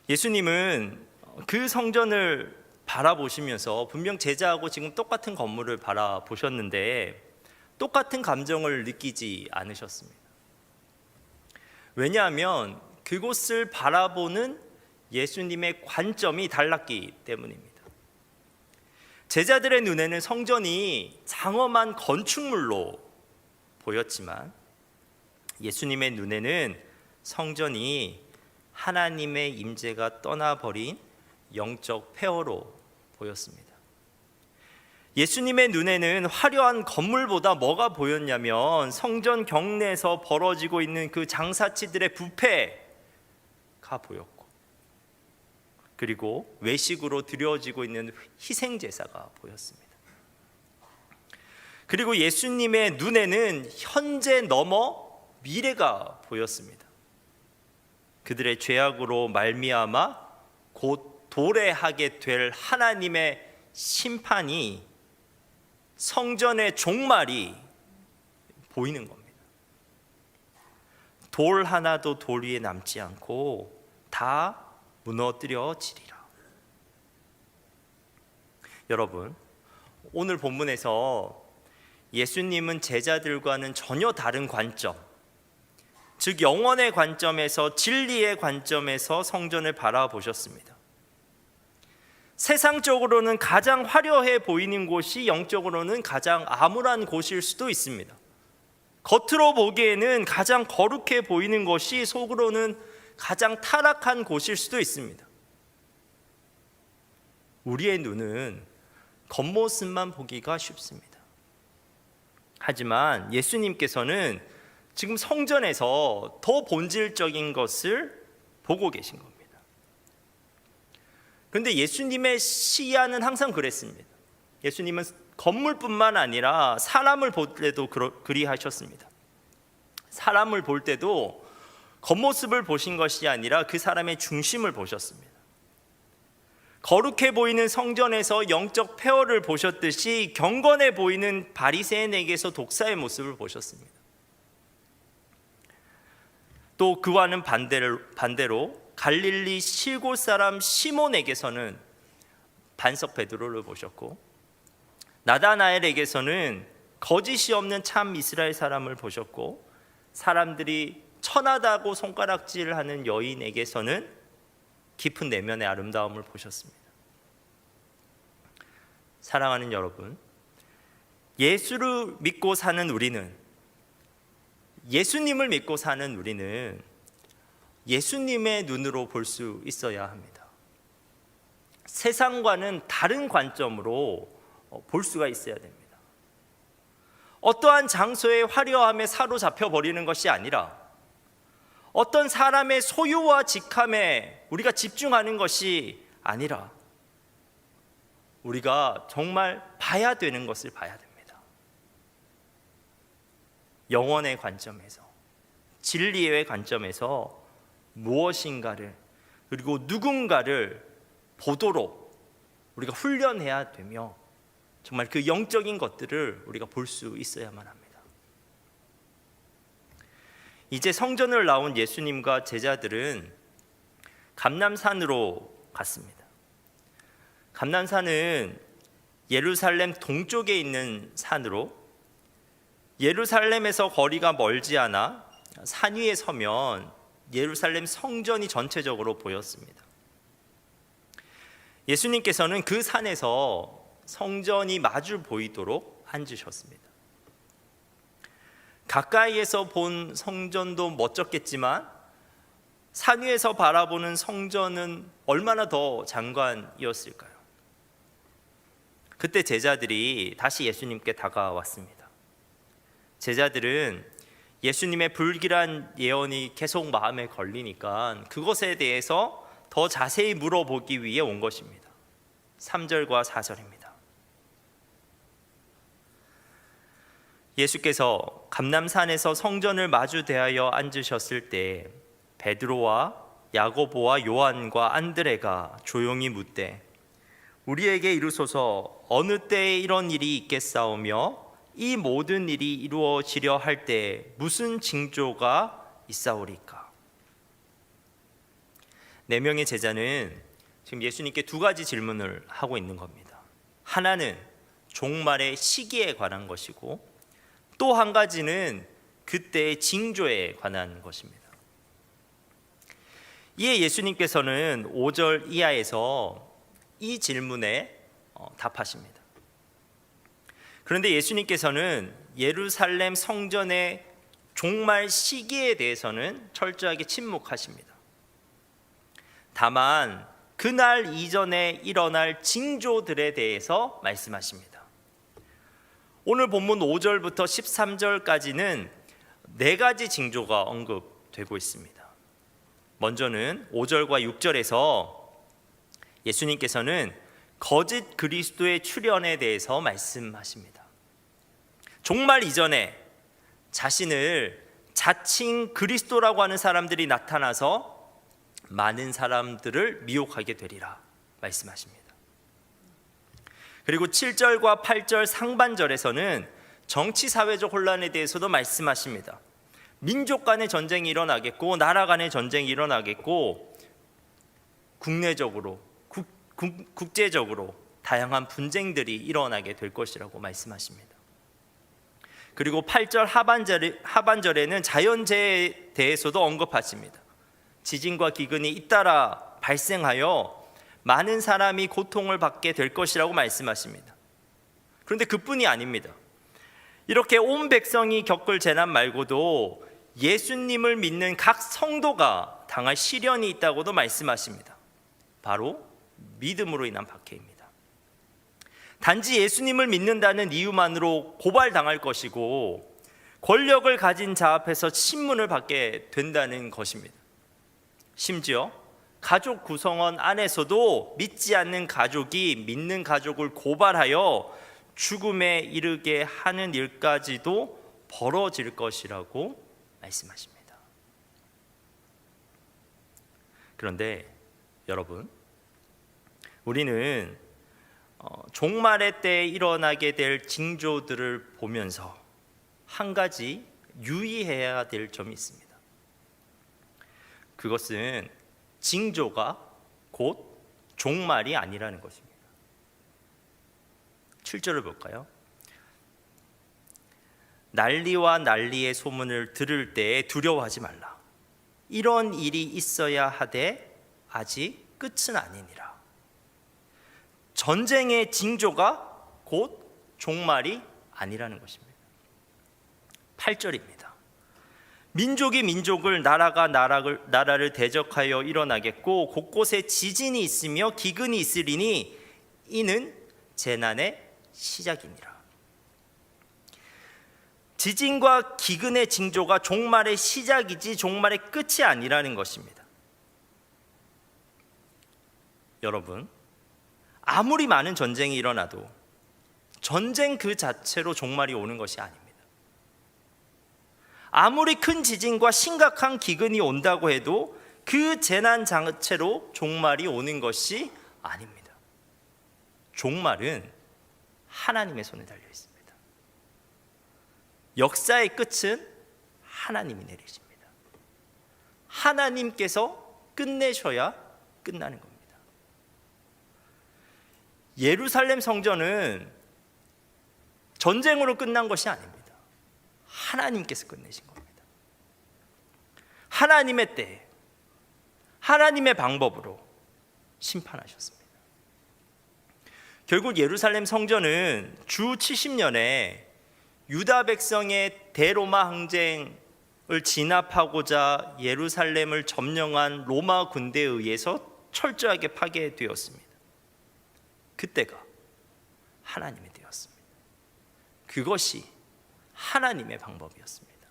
Speaker 1: 예수님은 그 성전을 바라보시면서 분명 제자하고 지금 똑같은 건물을 바라보셨는데 똑같은 감정을 느끼지 않으셨습니다. 왜냐하면 그곳을 바라보는 예수님의 관점이 달랐기 때문입니다. 제자들의 눈에는 성전이 장엄한 건축물로 보였지만 예수님의 눈에는 성전이 하나님의 임재가 떠나버린 영적 폐허로 보였습니다. 예수님의 눈에는 화려한 건물보다 뭐가 보였냐면 성전 경내에서 벌어지고 있는 그 장사치들의 부패가 보였고, 그리고 외식으로 드려지고 있는 희생 제사가 보였습니다. 그리고 예수님의 눈에는 현재 넘어 미래가 보였습니다. 그들의 죄악으로 말미암아 곧 도래하게 될 하나님의 심판이, 성전의 종말이 보이는 겁니다. 돌 하나도 돌 위에 남지 않고 다 무너뜨려지리라. 여러분, 오늘 본문에서 예수님은 제자들과는 전혀 다른 관점, 즉 영원의 관점에서, 진리의 관점에서 성전을 바라보셨습니다. 세상적으로는 가장 화려해 보이는 곳이 영적으로는 가장 암울한 곳일 수도 있습니다. 겉으로 보기에는 가장 거룩해 보이는 것이 속으로는 가장 타락한 곳일 수도 있습니다. 우리의 눈은 겉모습만 보기가 쉽습니다. 하지만 예수님께서는 지금 성전에서 더 본질적인 것을 보고 계신 겁니다. 그런데 예수님의 시야는 항상 그랬습니다. 예수님은 건물뿐만 아니라 사람을 볼 때도 그리하셨습니다. 사람을 볼 때도 겉모습을 보신 것이 아니라 그 사람의 중심을 보셨습니다. 거룩해 보이는 성전에서 영적 폐허를 보셨듯이 경건해 보이는 바리새인에게서 독사의 모습을 보셨습니다. 또 그와는 반대로 갈릴리 실곳 사람 시몬에게서는 반석 베드로를 보셨고, 나다나엘에게서는 거짓이 없는 참 이스라엘 사람을 보셨고, 사람들이 천하다고 손가락질하는 여인에게서는 깊은 내면의 아름다움을 보셨습니다. 사랑하는 여러분, 예수를 믿고 사는 우리는, 예수님을 믿고 사는 우리는 예수님의 눈으로 볼 수 있어야 합니다. 세상과는 다른 관점으로 볼 수가 있어야 됩니다. 어떠한 장소의 화려함에 사로잡혀 버리는 것이 아니라 어떤 사람의 소유와 직함에 우리가 집중하는 것이 아니라 우리가 정말 봐야 되는 것을 봐야 됩니다. 영원의 관점에서, 진리의 관점에서 무엇인가를, 그리고 누군가를 보도록 우리가 훈련해야 되며, 정말 그 영적인 것들을 우리가 볼 수 있어야만 합니다. 이제 성전을 나온 예수님과 제자들은 감람산으로 갔습니다. 감람산은 예루살렘 동쪽에 있는 산으로, 예루살렘에서 거리가 멀지 않아 산 위에 서면 예루살렘 성전이 전체적으로 보였습니다. 예수님께서는 그 산에서 성전이 마주 보이도록 앉으셨습니다. 가까이에서 본 성전도 멋졌겠지만 산 위에서 바라보는 성전은 얼마나 더 장관이었을까요? 그때 제자들이 다시 예수님께 다가왔습니다. 제자들은 예수님의 불길한 예언이 계속 마음에 걸리니까 그것에 대해서 더 자세히 물어보기 위해 온 것입니다. 3절과 4절입니다. 예수께서 감람산에서 성전을 마주 대하여 앉으셨을 때 베드로와 야고보와 요한과 안드레가 조용히 묻되, 우리에게 이르소서 어느 때에 이런 일이 있겠사오며 이 모든 일이 이루어지려 할 때 무슨 징조가 있사오리까? 4명의 제자는 지금 예수님께 2가지 질문을 하고 있는 겁니다. 하나는 종말의 시기에 관한 것이고, 또 한 가지는 그때의 징조에 관한 것입니다. 이에 예수님께서는 5절 이하에서 이 질문에 답하십니다. 그런데 예수님께서는 예루살렘 성전의 종말 시기에 대해서는 철저하게 침묵하십니다. 다만 그날 이전에 일어날 징조들에 대해서 말씀하십니다. 오늘 본문 5절부터 13절까지는 네 가지 징조가 언급되고 있습니다. 먼저는 5절과 6절에서 예수님께서는 거짓 그리스도의 출현에 대해서 말씀하십니다. 종말 이전에 자신을 자칭 그리스도라고 하는 사람들이 나타나서 많은 사람들을 미혹하게 되리라 말씀하십니다. 그리고 7절과 8절 상반절에서는 정치 사회적 혼란에 대해서도 말씀하십니다. 민족 간의 전쟁이 일어나겠고 나라 간의 전쟁이 일어나겠고 국내적으로 국제적으로 다양한 분쟁들이 일어나게 될 것이라고 말씀하십니다. 그리고 8절 하반절에는 자연재해에 대해서도 언급하십니다. 지진과 기근이 잇따라 발생하여 많은 사람이 고통을 받게 될 것이라고 말씀하십니다. 그런데 그뿐이 아닙니다. 이렇게 온 백성이 겪을 재난 말고도 예수님을 믿는 각 성도가 당할 시련이 있다고도 말씀하십니다. 바로 믿음으로 인한 박해입니다. 단지 예수님을 믿는다는 이유만으로 고발당할 것이고 권력을 가진 자 앞에서 신문을 받게 된다는 것입니다. 심지어 가족 구성원 안에서도 믿지 않는 가족이 믿는 가족을 고발하여 죽음에 이르게 하는 일까지도 벌어질 것이라고 말씀하십니다. 그런데 여러분, 우리는 종말의 때에 일어나게 될 징조들을 보면서 한 가지 유의해야 될 점이 있습니다. 그것은 징조가 곧 종말이 아니라는 것입니다. 7절을 볼까요? 난리와 난리의 소문을 들을 때에 두려워하지 말라. 이런 일이 있어야 하되 아직 끝은 아니니라. 전쟁의 징조가 곧 종말이 아니라는 것입니다. 8절입니다. 민족이 민족을, 나라가 나라를 대적하여 일어나겠고 곳곳에 지진이 있으며 기근이 있으리니 이는 재난의 시작이니라. 지진과 기근의 징조가 종말의 시작이지 종말의 끝이 아니라는 것입니다. 여러분, 아무리 많은 전쟁이 일어나도 전쟁 그 자체로 종말이 오는 것이 아닙니다. 아무리 큰 지진과 심각한 기근이 온다고 해도 그 재난 자체로 종말이 오는 것이 아닙니다. 종말은 하나님의 손에 달려 있습니다. 역사의 끝은 하나님이 내리십니다. 하나님께서 끝내셔야 끝나는 겁니다. 예루살렘 성전은 전쟁으로 끝난 것이 아닙니다. 하나님께서 끝내신 겁니다. 하나님의 때에 하나님의 방법으로 심판하셨습니다. 결국 예루살렘 성전은 주 70년에 유다 백성의 대로마 항쟁을 진압하고자 예루살렘을 점령한 로마 군대에 의해서 철저하게 파괴되었습니다. 그때가 하나님의 때였습니다. 그것이 하나님의 방법이었습니다.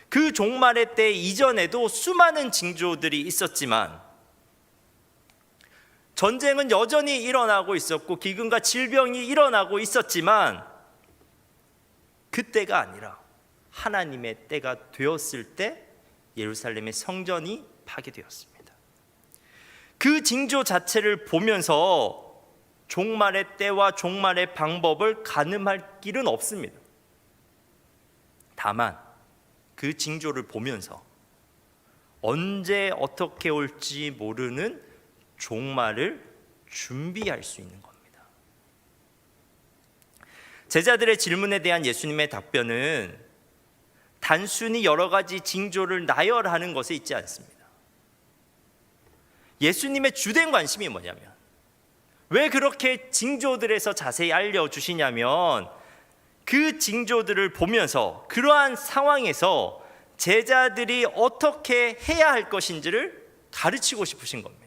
Speaker 1: 그 종말의 때 이전에도 수많은 징조들이 있었지만 전쟁은 여전히 일어나고 있었고 기근과 질병이 일어나고 있었지만 그때가 아니라 하나님의 때가 되었을 때 예루살렘의 성전이 파괴되었습니다. 그 징조 자체를 보면서 종말의 때와 종말의 방법을 가늠할 길은 없습니다. 다만 그 징조를 보면서 언제 어떻게 올지 모르는 종말을 준비할 수 있는 겁니다. 제자들의 질문에 대한 예수님의 답변은 단순히 여러 가지 징조를 나열하는 것에 있지 않습니다. 예수님의 주된 관심이 뭐냐면, 왜 그렇게 징조들에서 자세히 알려주시냐면 그 징조들을 보면서 그러한 상황에서 제자들이 어떻게 해야 할 것인지를 가르치고 싶으신 겁니다.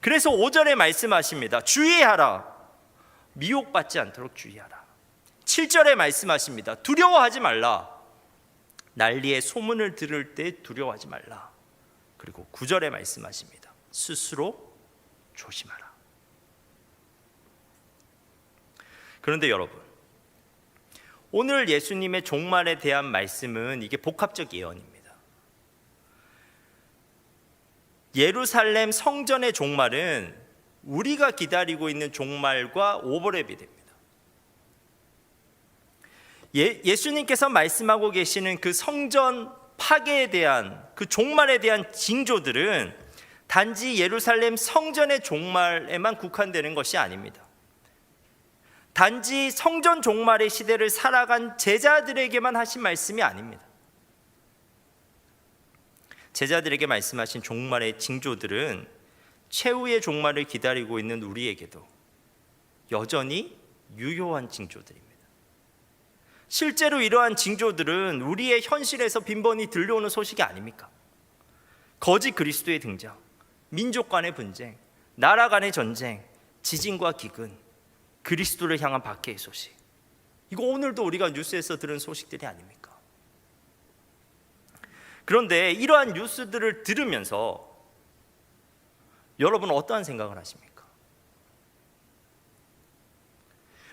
Speaker 1: 그래서 5절에 말씀하십니다. 주의하라. 미혹받지 않도록 주의하라. 7절에 말씀하십니다. 두려워하지 말라. 난리의 소문을 들을 때 두려워하지 말라. 그리고 9절에 말씀하십니다. 스스로 조심하라. 그런데 여러분, 오늘 예수님의 종말에 대한 말씀은 이게 복합적 예언입니다. 예루살렘 성전의 종말은 우리가 기다리고 있는 종말과 오버랩이 됩니다. 예수님께서 말씀하고 계시는 그 성전 파괴에 대한 그 종말에 대한 징조들은 단지 예루살렘 성전의 종말에만 국한되는 것이 아닙니다. 단지 성전 종말의 시대를 살아간 제자들에게만 하신 말씀이 아닙니다. 제자들에게 말씀하신 종말의 징조들은 최후의 종말을 기다리고 있는 우리에게도 여전히 유효한 징조들입니다. 실제로 이러한 징조들은 우리의 현실에서 빈번히 들려오는 소식이 아닙니까? 거짓 그리스도의 등장, 민족 간의 분쟁, 나라 간의 전쟁, 지진과 기근, 그리스도를 향한 박해의 소식. 이거 오늘도 우리가 뉴스에서 들은 소식들이 아닙니까? 그런데 이러한 뉴스들을 들으면서 여러분은 어떠한 생각을 하십니까?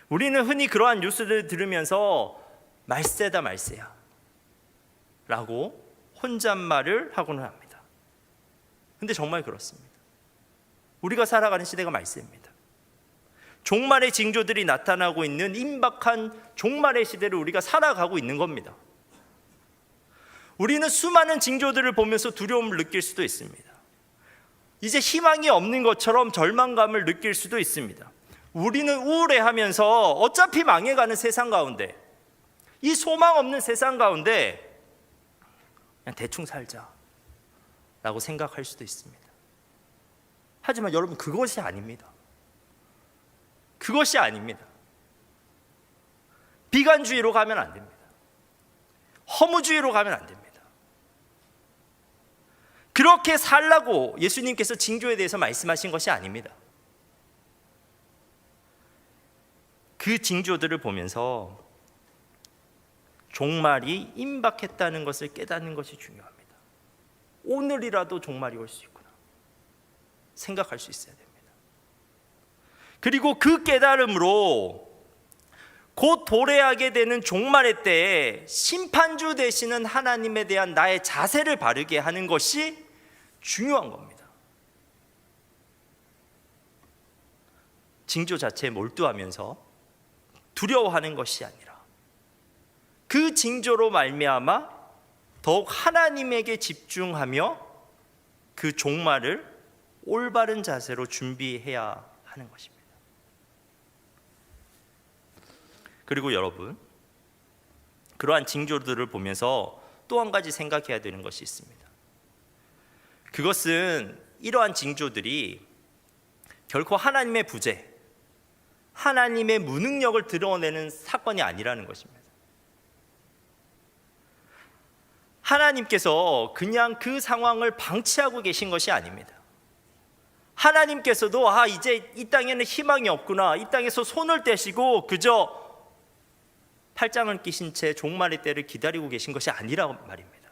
Speaker 1: 우리는 흔히 그러한 뉴스들을 들으면서 말세다 말세야 라고 혼잣말을 하고는 합니다. 근데 정말 그렇습니다. 우리가 살아가는 시대가 말세입니다. 종말의 징조들이 나타나고 있는 임박한 종말의 시대를 우리가 살아가고 있는 겁니다. 우리는 수많은 징조들을 보면서 두려움을 느낄 수도 있습니다. 이제 희망이 없는 것처럼 절망감을 느낄 수도 있습니다. 우리는 우울해하면서 어차피 망해가는 세상 가운데, 이 소망 없는 세상 가운데 그냥 대충 살자라고 생각할 수도 있습니다. 하지만 여러분, 그것이 아닙니다. 그것이 아닙니다. 비관주의로 가면 안 됩니다. 허무주의로 가면 안 됩니다. 그렇게 살라고 예수님께서 징조에 대해서 말씀하신 것이 아닙니다. 그 징조들을 보면서 종말이 임박했다는 것을 깨닫는 것이 중요합니다. 오늘이라도 종말이 올 수 있구나 생각할 수 있어야 됩니다. 그리고 그 깨달음으로 곧 도래하게 되는 종말의 때에 심판주 되시는 하나님에 대한 나의 자세를 바르게 하는 것이 중요한 겁니다. 징조 자체에 몰두하면서 두려워하는 것이 아니라 그 징조로 말미암아 더욱 하나님에게 집중하며 그 종말을 올바른 자세로 준비해야 하는 것입니다. 그리고 여러분, 그러한 징조들을 보면서 또 한 가지 생각해야 되는 것이 있습니다. 그것은 이러한 징조들이 결코 하나님의 부재, 하나님의 무능력을 드러내는 사건이 아니라는 것입니다. 하나님께서 그냥 그 상황을 방치하고 계신 것이 아닙니다. 하나님께서도 이제 이 땅에는 희망이 없구나, 이 땅에서 손을 떼시고 그저 팔짱을 끼신 채 종말의 때를 기다리고 계신 것이 아니라고 말입니다.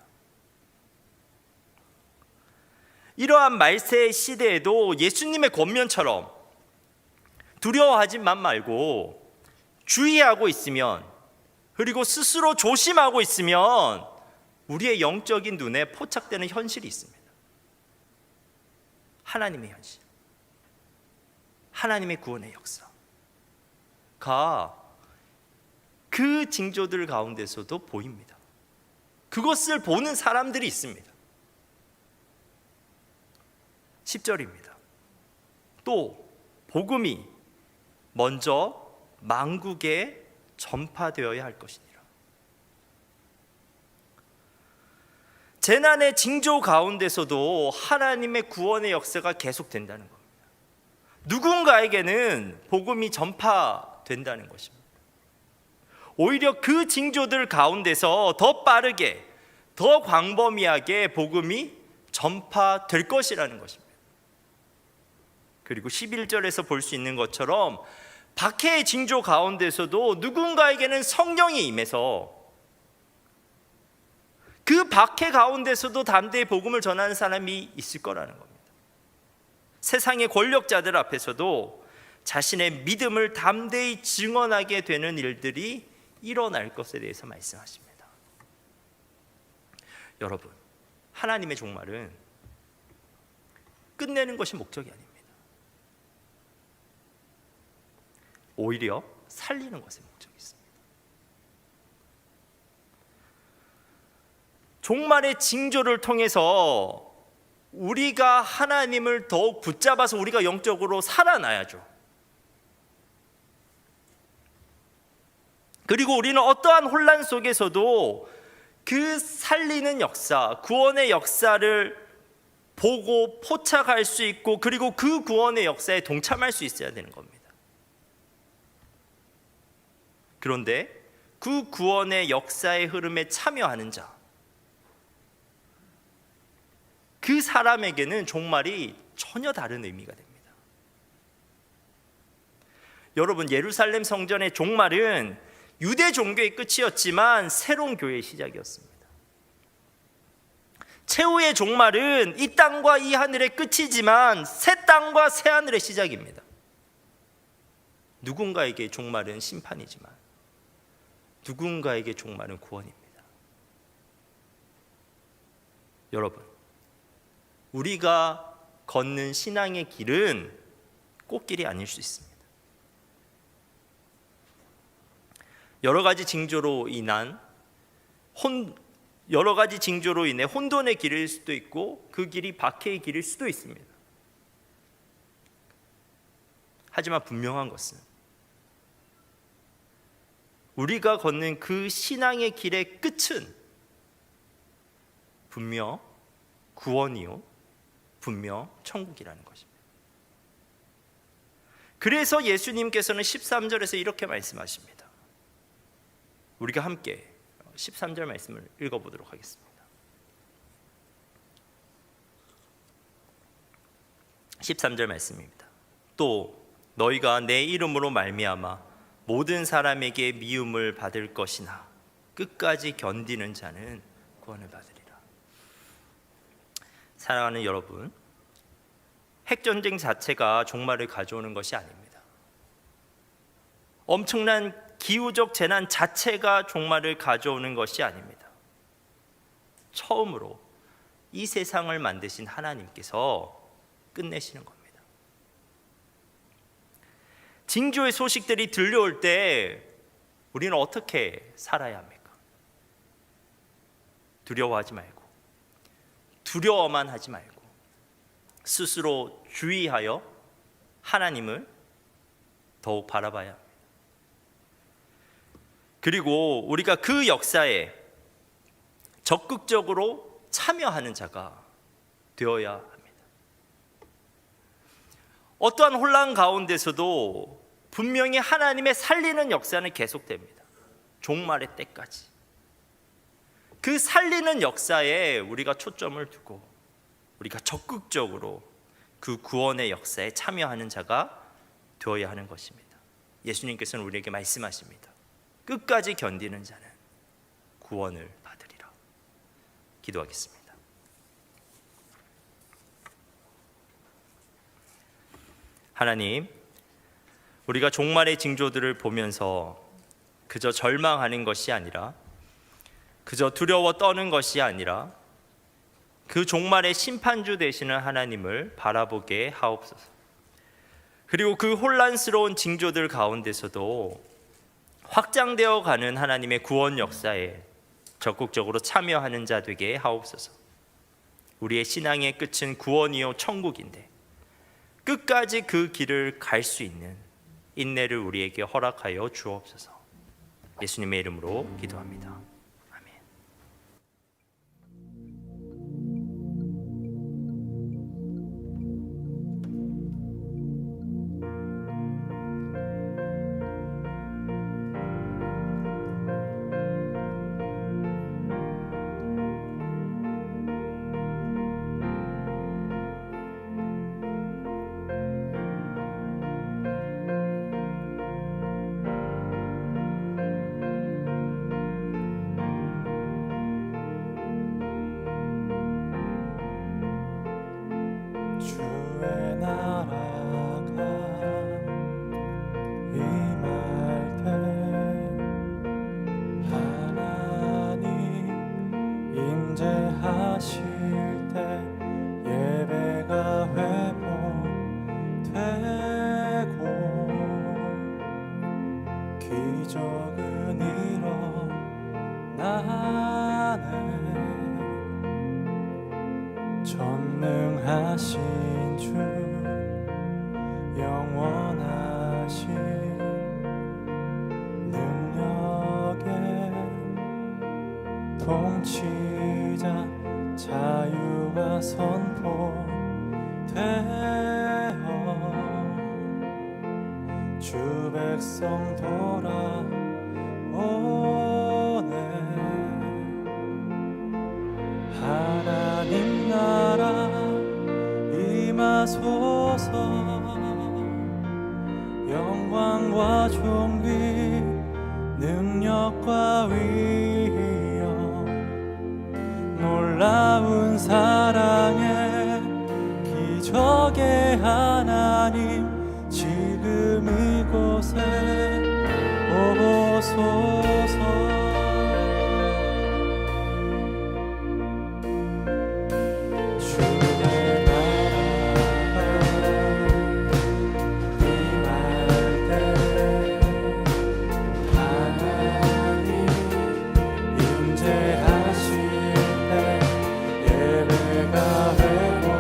Speaker 1: 이러한 말세의 시대에도 예수님의 권면처럼 두려워하지만 말고 주의하고 있으면, 그리고 스스로 조심하고 있으면 우리의 영적인 눈에 포착되는 현실이 있습니다. 하나님의 현실, 하나님의 구원의 역사가 그 징조들 가운데서도 보입니다. 그것을 보는 사람들이 있습니다. 10절입니다. 또 복음이 먼저 만국에 전파되어야 할 것이니라. 재난의 징조 가운데서도 하나님의 구원의 역사가 계속된다는 겁니다. 누군가에게는 복음이 전파된다는 것입니다. 오히려 그 징조들 가운데서 더 빠르게, 더 광범위하게 복음이 전파될 것이라는 것입니다. 그리고 11절에서 볼 수 있는 것처럼 박해의 징조 가운데서도 누군가에게는 성령이 임해서 그 박해 가운데서도 담대히 복음을 전하는 사람이 있을 거라는 겁니다. 세상의 권력자들 앞에서도 자신의 믿음을 담대히 증언하게 되는 일들이 일어날 것에 대해서 말씀하십니다. 여러분, 하나님의 종말은 끝내는 것이 목적이 아닙니다. 오히려 살리는 것에 목적이 있습니다. 종말의 징조를 통해서 우리가 하나님을 더욱 붙잡아서 우리가 영적으로 살아나야죠. 그리고 우리는 어떠한 혼란 속에서도 그 살리는 역사, 구원의 역사를 보고 포착할 수 있고, 그리고 그 구원의 역사에 동참할 수 있어야 되는 겁니다. 그런데 그 구원의 역사의 흐름에 참여하는 자, 그 사람에게는 종말이 전혀 다른 의미가 됩니다. 여러분, 예루살렘 성전의 종말은 유대 종교의 끝이었지만 새로운 교회의 시작이었습니다. 최후의 종말은 이 땅과 이 하늘의 끝이지만 새 땅과 새 하늘의 시작입니다. 누군가에게 종말은 심판이지만 누군가에게 종말은 구원입니다. 여러분, 우리가 걷는 신앙의 길은 꽃길이 아닐 수 있습니다. 여러 가지 징조로 인해 혼돈의 길일 수도 있고 그 길이 박해의 길일 수도 있습니다. 하지만 분명한 것은 우리가 걷는 그 신앙의 길의 끝은 분명 구원이요, 분명 천국이라는 것입니다. 그래서 예수님께서는 13절에서 이렇게 말씀하십니다. 우리가 함께 13절 말씀을 읽어보도록 하겠습니다. 13절 말씀입니다. 또 너희가 내 이름으로 말미암아 모든 사람에게 미움을 받을 것이나 끝까지 견디는 자는 구원을 받으리라. 사랑하는 여러분, 핵전쟁 자체가 종말을 가져오는 것이 아닙니다. 엄청난 기후적 재난 자체가 종말을 가져오는 것이 아닙니다. 처음으로 이 세상을 만드신 하나님께서 끝내시는 겁니다. 징조의 소식들이 들려올 때 우리는 어떻게 살아야 합니까? 두려워하지 말고, 두려워만 하지 말고 스스로 주의하여 하나님을 더욱 바라봐야 합니다. 그리고 우리가 그 역사에 적극적으로 참여하는 자가 되어야 합니다. 어떠한 혼란 가운데서도 분명히 하나님의 살리는 역사는 계속됩니다. 종말의 때까지. 그 살리는 역사에 우리가 초점을 두고 우리가 적극적으로 그 구원의 역사에 참여하는 자가 되어야 하는 것입니다. 예수님께서는 우리에게 말씀하십니다. 끝까지 견디는 자는 구원을 받으리라. 기도하겠습니다. 하나님, 우리가 종말의 징조들을 보면서 그저 절망하는 것이 아니라, 그저 두려워 떠는 것이 아니라 그 종말의 심판주 되시는 하나님을 바라보게 하옵소서. 그리고 그 혼란스러운 징조들 가운데서도 확장되어 가는 하나님의 구원 역사에 적극적으로 참여하는 자 되게 하옵소서. 우리의 신앙의 끝은 구원이요 천국인데 끝까지 그 길을 갈 수 있는 인내를 우리에게 허락하여 주옵소서. 예수님의 이름으로 기도합니다.
Speaker 3: 넘치자 자유가 선포되어 주 백성 돌아오네. 하나님 나라 임하소서. 영광과 존귀 능력과 위엄 놀라운 사랑의 기적의 하나님 지금 이곳에 오소서. 주의 나라가 임할 때 하나님 임재하실 때 예배가 회복되고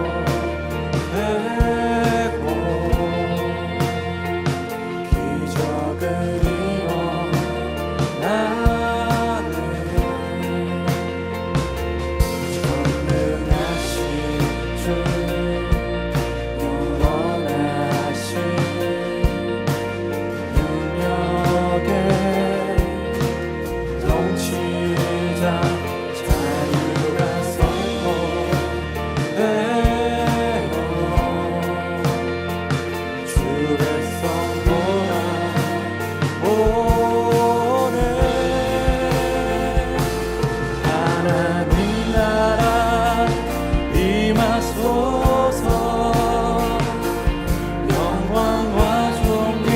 Speaker 3: 기적을 일어나네. 전능하신 주 영원하신 능력에 넘치자 자유가 선포되어 주 백성 돌아오네. 하나님 나라 임하소서. 영광과 존귀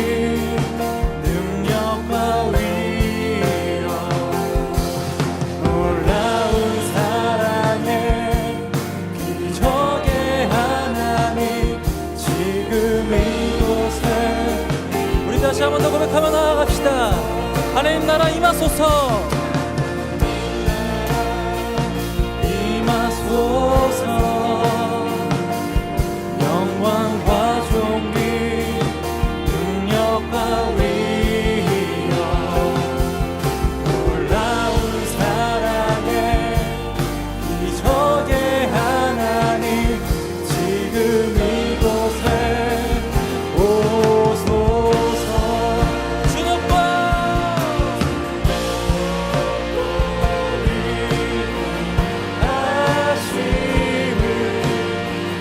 Speaker 3: 능력과 위엄 놀라운 사랑의 기적의 하나님 지금 이곳에. 우리 다시 한 번 더 고백하며 나아갑시다. 하나님 나라 임하소서. 임하소서. 영광과 존귀 능력과 위엄 놀라운 사랑의 기적의 하나님 지금 이곳에 오소서. 주님과 하심을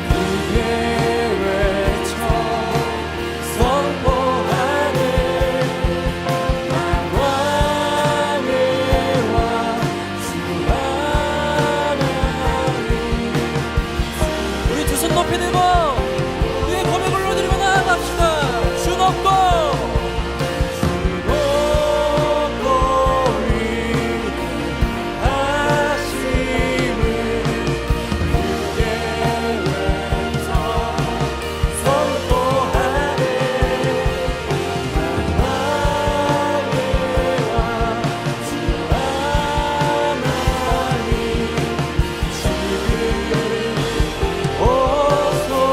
Speaker 3: 크게 외쳐 선포하네. 만왕의 왕 주 하나님. 우리 두 손 높이 들고 우리의 고백을 올려드리며 나아갑시다. 주 높고 하심을 크게 외쳐 선포하네. 만왕의 왕 주 하나님 지금 오소서.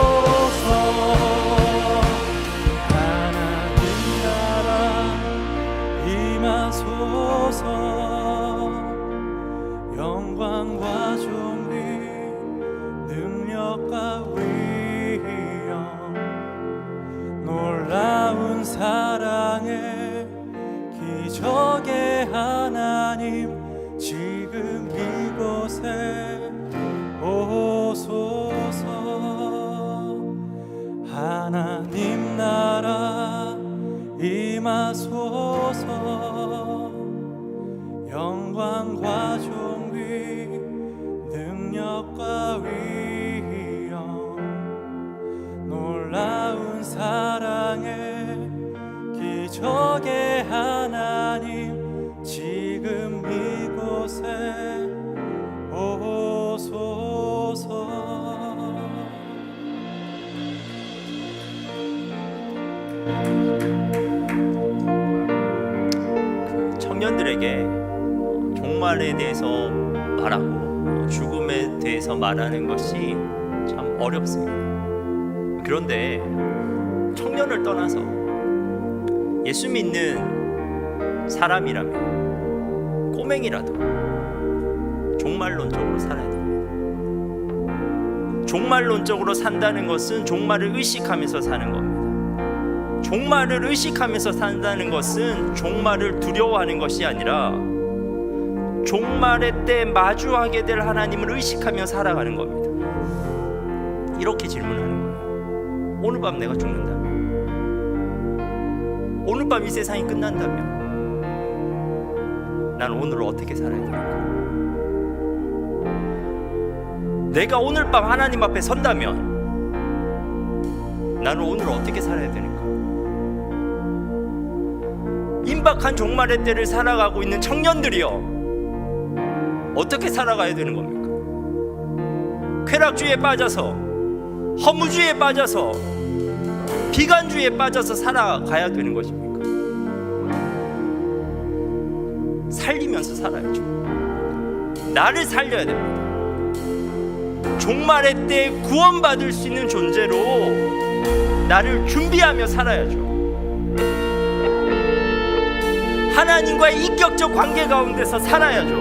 Speaker 3: 하나님 나라 임하소서. 영광과 존귀 능력과 위엄 놀라운 사랑의 기적의 하나님 지금 이곳에 오소서. 하나님 나라 임하소서. 영광과 존귀 능력과 위엄 놀라운 사랑의 기적의 하나님 지금 이곳에 오소서.
Speaker 1: 청년들에게 종말에 대해서 말하고 죽음에 대해서 말하는 것이 참 어렵습니다. 그런데 청년을 떠나서 예수 믿는 사람이라면 꼬맹이라도 종말론적으로 살아야 됩니다. 종말론적으로 산다는 것은 종말을 의식하면서 사는 겁니다. 종말을 의식하면서 산다는 것은 종말을 두려워하는 것이 아니라 종말의 때 마주하게 될 하나님을 의식하며 살아가는 겁니다. 이렇게 질문하는 거예요. 오늘 밤 내가 죽는다면, 오늘 밤 이 세상이 끝난다면 난 오늘을 어떻게 살아야 될까? 내가 오늘 밤 하나님 앞에 선다면 나는 오늘 어떻게 살아야 되는가? 임박한 종말의 때를 살아가고 있는 청년들이여, 어떻게 살아가야 되는 겁니까? 쾌락주의에 빠져서, 허무주의에 빠져서, 비관주의에 빠져서 살아가야 되는 것입니까? 살리면서 살아야죠. 나를 살려야 됩니다. 종말의 때 구원받을 수 있는 존재로 나를 준비하며 살아야죠. 하나님과의 인격적 관계 가운데서 살아야죠.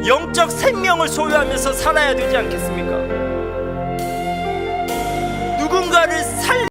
Speaker 1: 영적 생명을 소유하면서 살아야 되지 않겠습니까? 누군가를 살리